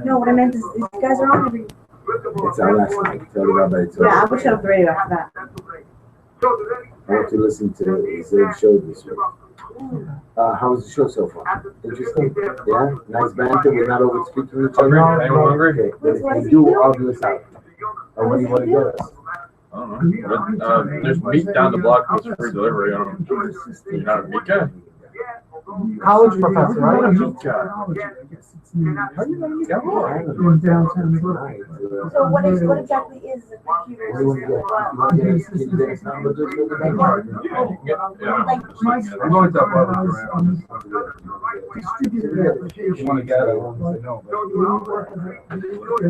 S2: No, what I meant is you guys are on every.
S3: It's our last night. Tell the rabbi it's
S2: Yeah, I will shut up the radio after that.
S3: I want to listen to Zev's show this week. How was the show so far? Interesting? Yeah? Nice banter. We're not over speaking to each other.
S4: Anyone hungry?
S3: Okay. But if we do, I'll do this out. Or what do you want to get us?
S7: I don't know. There's meat down the block with free delivery. You're not a meat guy?
S6: College professor, right?
S3: I'm a meat guy.
S6: In downtown.
S2: So what exactly is the computer
S3: What do you want to get? You want to get us? Can you get us hamburgers over there?
S7: Yeah.
S4: I'm going to that barber.
S6: Distributed application.
S4: You want to get it? No.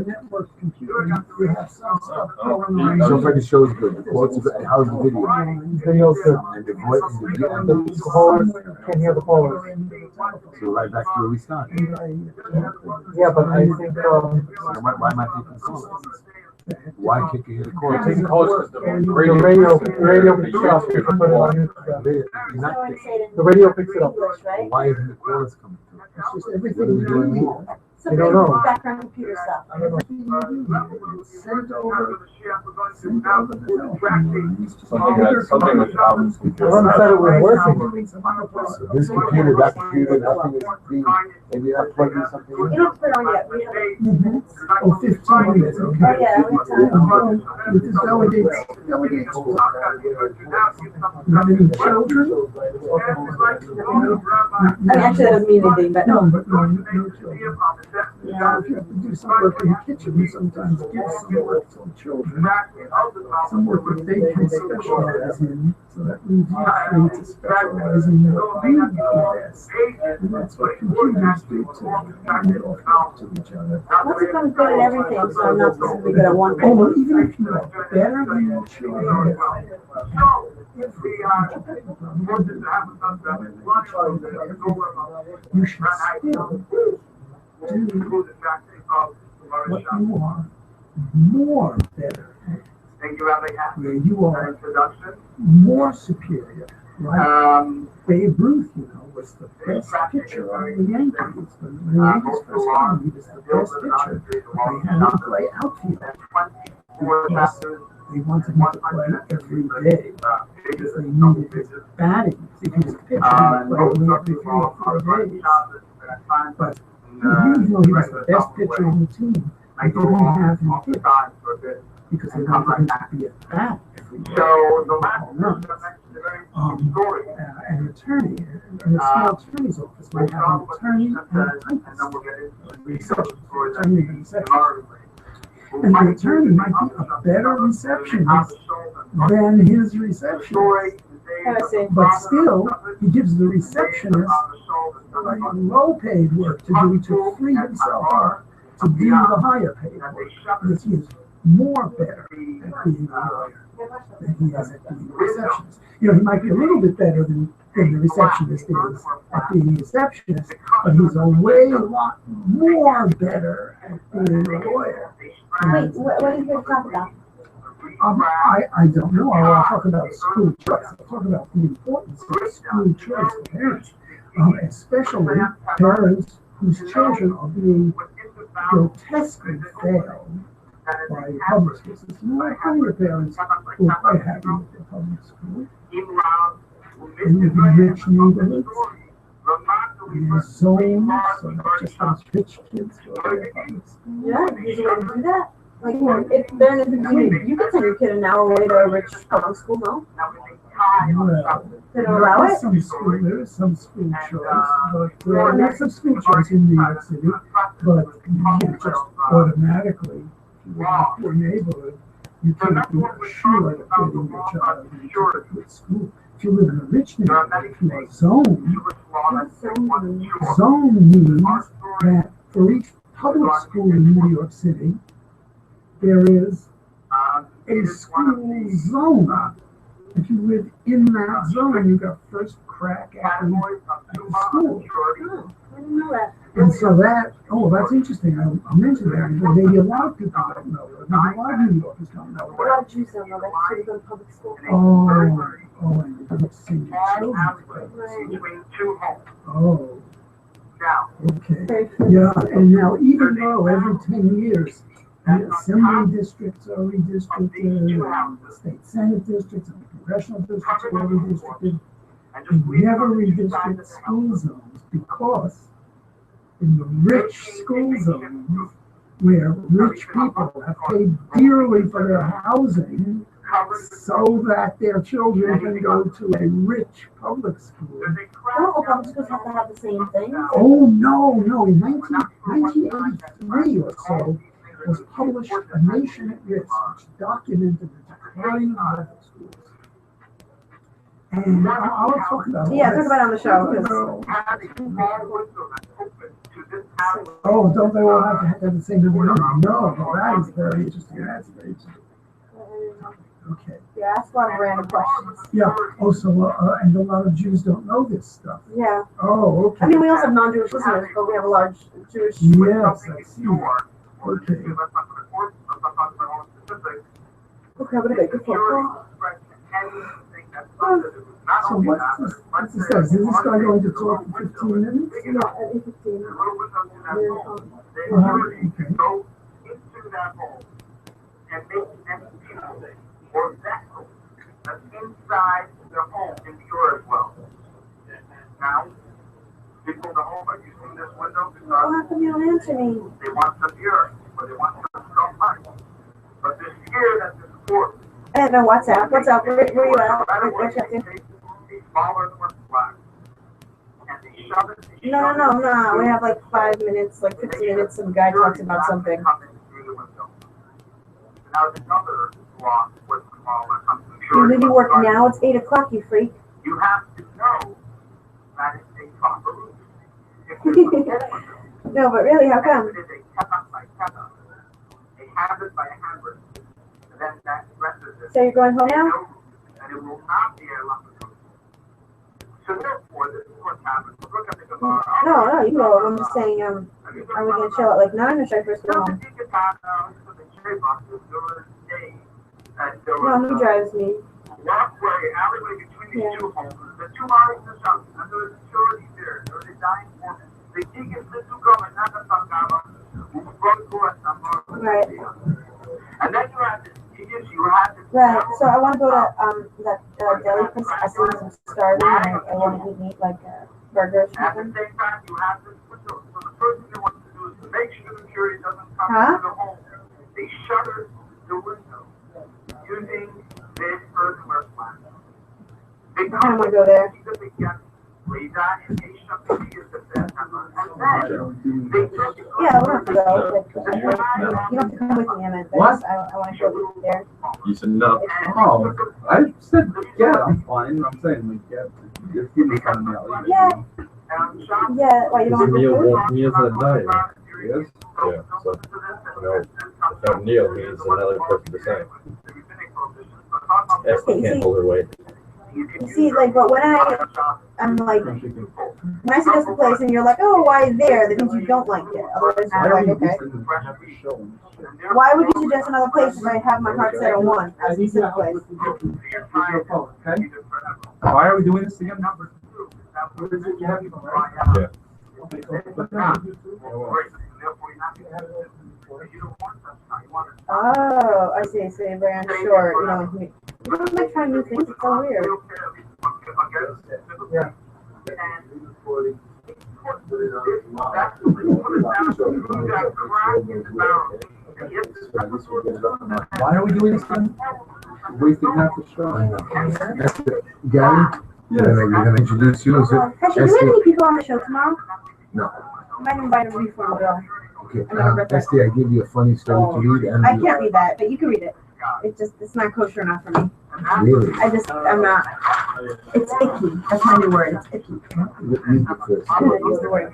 S6: Network computer. We have some stuff going on.
S3: So far the show is good. The quality, how's the video?
S6: Video's good.
S3: And the voice, and the
S6: Callers, can't hear the callers.
S3: so right back to where we started.
S6: Yeah, but I think,
S3: So why am I taking calls? Why can't you hear the call?
S4: Taking calls because the
S6: the radio picks it up. You can put it on your, the radio picks it up.
S2: right?
S3: Why isn't the calls coming through?
S6: It's just
S3: What
S6: everything
S3: are we
S6: we
S3: doing
S6: do.
S3: here?
S6: I don't know.
S2: Background computer stuff.
S6: I don't know. Send over
S7: Something with problems.
S6: I don't said it was working.
S3: So this computer, that computer, nothing is being, maybe not plugging something
S2: You
S3: in.
S2: don't have to put it on yet. We have it.
S6: Oh, 15 minutes, okay.
S2: Oh, yeah, we have time.
S6: With the delegates. Not any children?
S2: Actually, that doesn't mean anything, but
S6: No,
S2: no.
S6: but no children. Yeah, if you have to do some work in the kitchen, you sometimes give some work to children. Some work that they can specialize in, so that means you're free to specialize in what you do best. And that's what computers do to talk to each other.
S2: Once it comes good at everything, so I'm not specifically good at one
S6: Oh,
S2: thing.
S6: well, even if you are better than your children, you should still do what you are more better at,
S5: Thank you, Rabbi Hatton,
S6: where you
S5: for
S6: are
S5: that introduction.
S6: more superior. Like Babe Ruth, was the best pitcher on the Yankees. When the Yankees first came, he was the best pitcher. They had him play outfield because they wanted him to play every day because they needed his batting. If he was pitching, he would play only every 3 or 4 days. But even though he was the best pitcher on the team, they didn't have him hit because they wanted him to be at bat every day.
S5: So the last
S6: Home runs.
S5: story.
S6: An attorney in a small attorney's office might have an attorney and a typist. Research attorney and secretary. And the attorney might be a better receptionist than his receptionist. But still, he gives the receptionist like low paid work to do to free himself up to do the higher paid work. Because he is more better at being a lawyer than he is at being a receptionist. You know, he might be a little bit better than the receptionist is at being a receptionist, but he's a lot more better at being a lawyer.
S2: Wait, what are you here to talk about?
S6: I don't know. I want to talk about school choice. I'll talk about the importance of school choice for parents, especially parents whose children are being grotesquely failed by public schools. There's plenty of parents who are quite happy with their public school. And in rich neighborhoods, in zones, so not just those rich kids who are in public school.
S2: Yeah, you want to do that? Like, if they're in the community, you could send your kid an hour away to a rich public school, no?
S6: Well,
S2: They don't allow it?
S6: there is some school choice, but there's some school choice in New York City, but you can't just automatically, if you live in a poor neighborhood, you can't be assured of getting your child into a good school. If you live in a rich neighborhood, if you are zoned, zone means that for each public school in New York City, there is a school zone. If you live in that zone, you got first crack at the school.
S2: Oh, I didn't know that.
S6: And so that's interesting. I'll mention that because maybe a lot of people don't know that. Maybe a lot of New Yorkers don't know
S2: A
S6: that.
S2: lot of Jews don't know that. Should have gone to public school.
S6: And you have to send your children to public school. Oh, okay. Yeah, and now even though every 10 years, the assembly districts are redistricted, and the state senate districts and the congressional districts are redistricted, they never redistrict school zones because in the rich school zones, where rich people have paid dearly for their housing so that their children can go to a rich public school.
S2: Don't all public schools have to have the same thing?
S6: Oh, no, in 1983 or so, was published A Nation at Risk, which documented the decline of public schools. And I'll talk about
S2: Yeah, talk about it on the show.
S6: Oh, don't they all have to have the same number? No, that is very interesting. That's very interesting. Okay.
S2: Yeah, ask a lot of random questions.
S6: Yeah. Oh, so and a lot of Jews don't know this stuff.
S2: Yeah.
S6: Oh, okay.
S2: I mean, we also have non-Jewish listeners, but we have a large Jewish.
S6: Yes, I see. Okay.
S2: Okay, but a big phone call.
S6: So what's this guy? Is this guy going to talk for 15 minutes?
S2: Yeah, at 15.
S6: Okay.
S5: And make any people or vessel that's inside their home impure as well. Now, people in the home, are you seeing this window?
S2: How come you don't answer me?
S5: They want some pure, or they want some sunlight. But they're scared that this force.
S2: I have no WhatsApp. What's up? Where are you at? What you up to?
S5: They follow the black. And they shove it.
S2: No. We have like 5 minutes, like 15 minutes. Some guy talks about something.
S5: Now, there's another law, what's called, I'm
S2: You leave your work now. It's 8 o'clock. You freak.
S5: You have to know that it's a proper route.
S2: No, but really, how come?
S5: It is a teta by teta, a habit by a habit, and then that stresses it.
S2: So you're going home now?
S5: And it will not be a lump of food. So therefore, this is what happens. Look at the Gemara.
S2: No, you can go home. I'm just saying, are we going to chill at like 9 or should I first go home? No, he drives me.
S5: Walkway, alleyway between these two homes. The two lines of something. And there is security there. There is a dying woman. The king is the two government, not the Sangama, who brought to us some more.
S2: Right.
S5: And then you have this, you have this.
S2: Right. So I want to go to that deli place. I see some starving and I want to eat meat like burger or
S5: At the
S2: something.
S5: same time, you have this window. So the first thing they want to do is to make sure the security doesn't come
S2: Huh?
S5: into the home. They shutter the window using this earthenware plastic.
S2: I kind of want to go there.
S5: Because they get radar and
S2: Yeah, we'll have to go. Like, you don't have to come with me, I meant.
S4: What?
S2: I want to go there.
S7: You said no.
S4: Oh, I said, yeah, I'm fine. I'm saying, like, yeah, if you make fun of me, I'll leave it.
S2: Yeah. Yeah, why you don't
S7: Because
S2: want to
S7: Neil
S2: go?
S7: Neil's on a diet.
S4: Yes?
S7: Yeah, so, without Neil, he needs another person to say. Esther can't hold her weight.
S2: You see, like, but when I'm like, when I suggest a place and you're like, oh, why there? That means you don't like it. Otherwise, you're like, okay. Why would you suggest another place if I have my heart set on one? As a specific place.
S4: Okay? Why are we doing this again?
S7: Yeah.
S2: Oh, I see. So you're very unsure. You don't like me. You don't like trying new things. It's so weird.
S4: Yeah. Why are we doing this again? Wasting half the show.
S3: I know. That's it. Gary, you're gonna introduce you. Is it?
S2: Heshy, do we have any people on the show tomorrow?
S3: No.
S2: I might invite a reform girl.
S3: Okay. Esty, I give you a funny story to read. And
S2: I can't read that, but you can read it. It's not kosher enough for me.
S3: Really?
S2: I'm not. It's icky. That's my new word. It's icky.
S3: Read it first.
S2: I'm gonna use the word.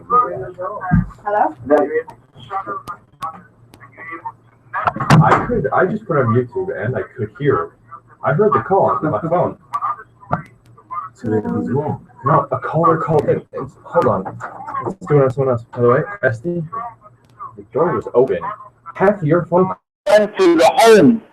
S2: Hello?
S7: I just put on YouTube and I could hear it. I heard the call on my phone.
S3: So that he's wrong.
S7: No, a caller called in. Hold on. Let's do it on someone else. By the way, Esty, the door was open. Half your phone.
S5: To the home.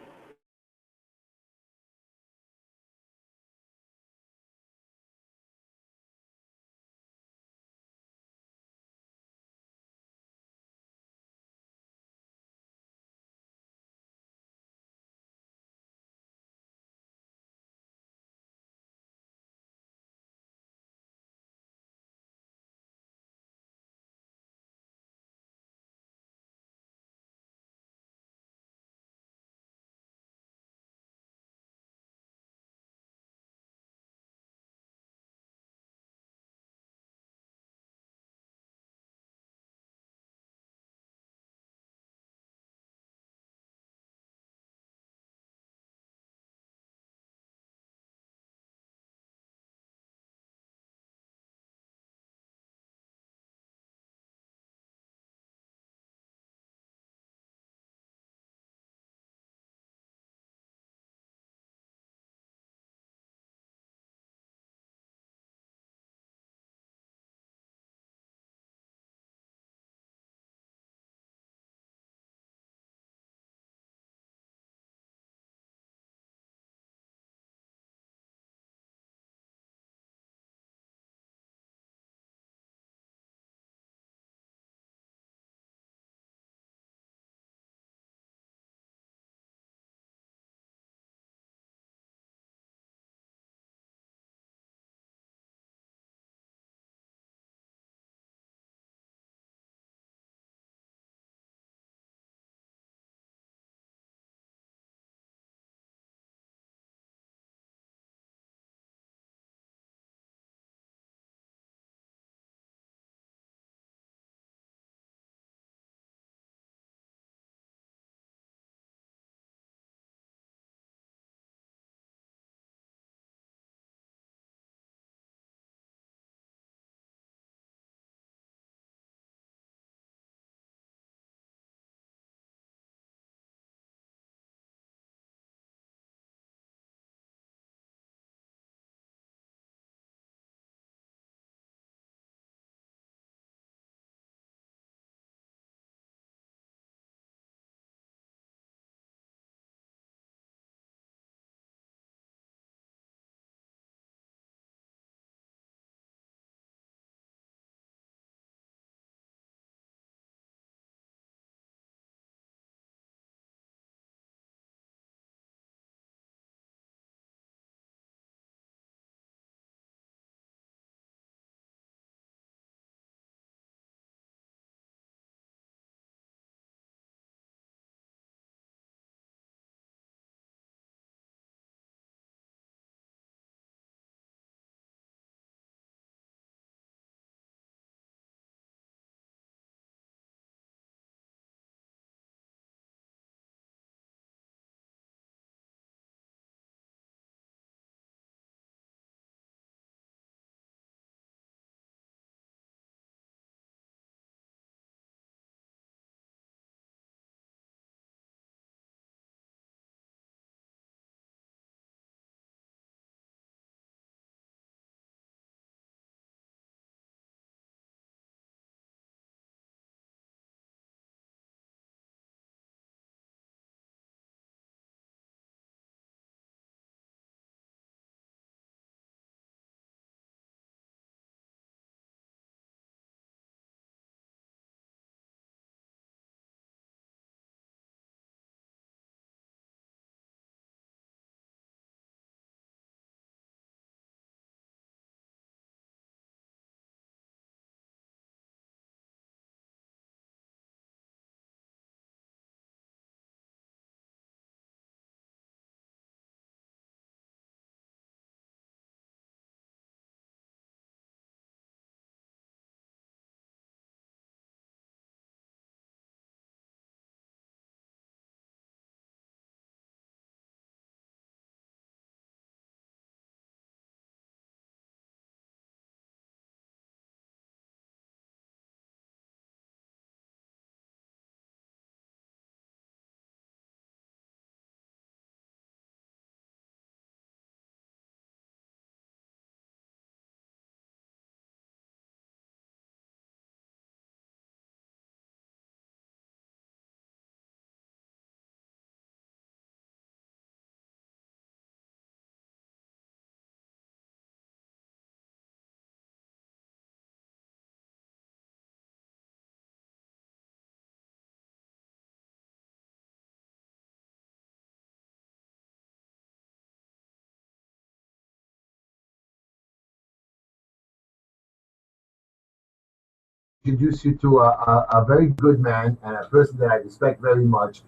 S3: introduce you to a very good man and a person that I respect very much,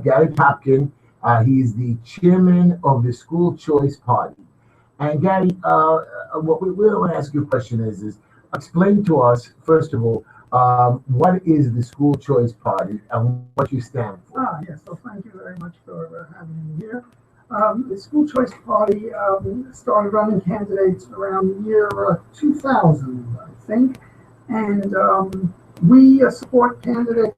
S3: Gary Popkin. He's the chairman of the School Choice Party. And Gary, what we want to ask you a question is explain to us, first of all, what is the School Choice Party and what you stand for?
S6: Yes, so thank you very much for having me here. The School Choice Party started running candidates around the year 2000, I think, and we support candidates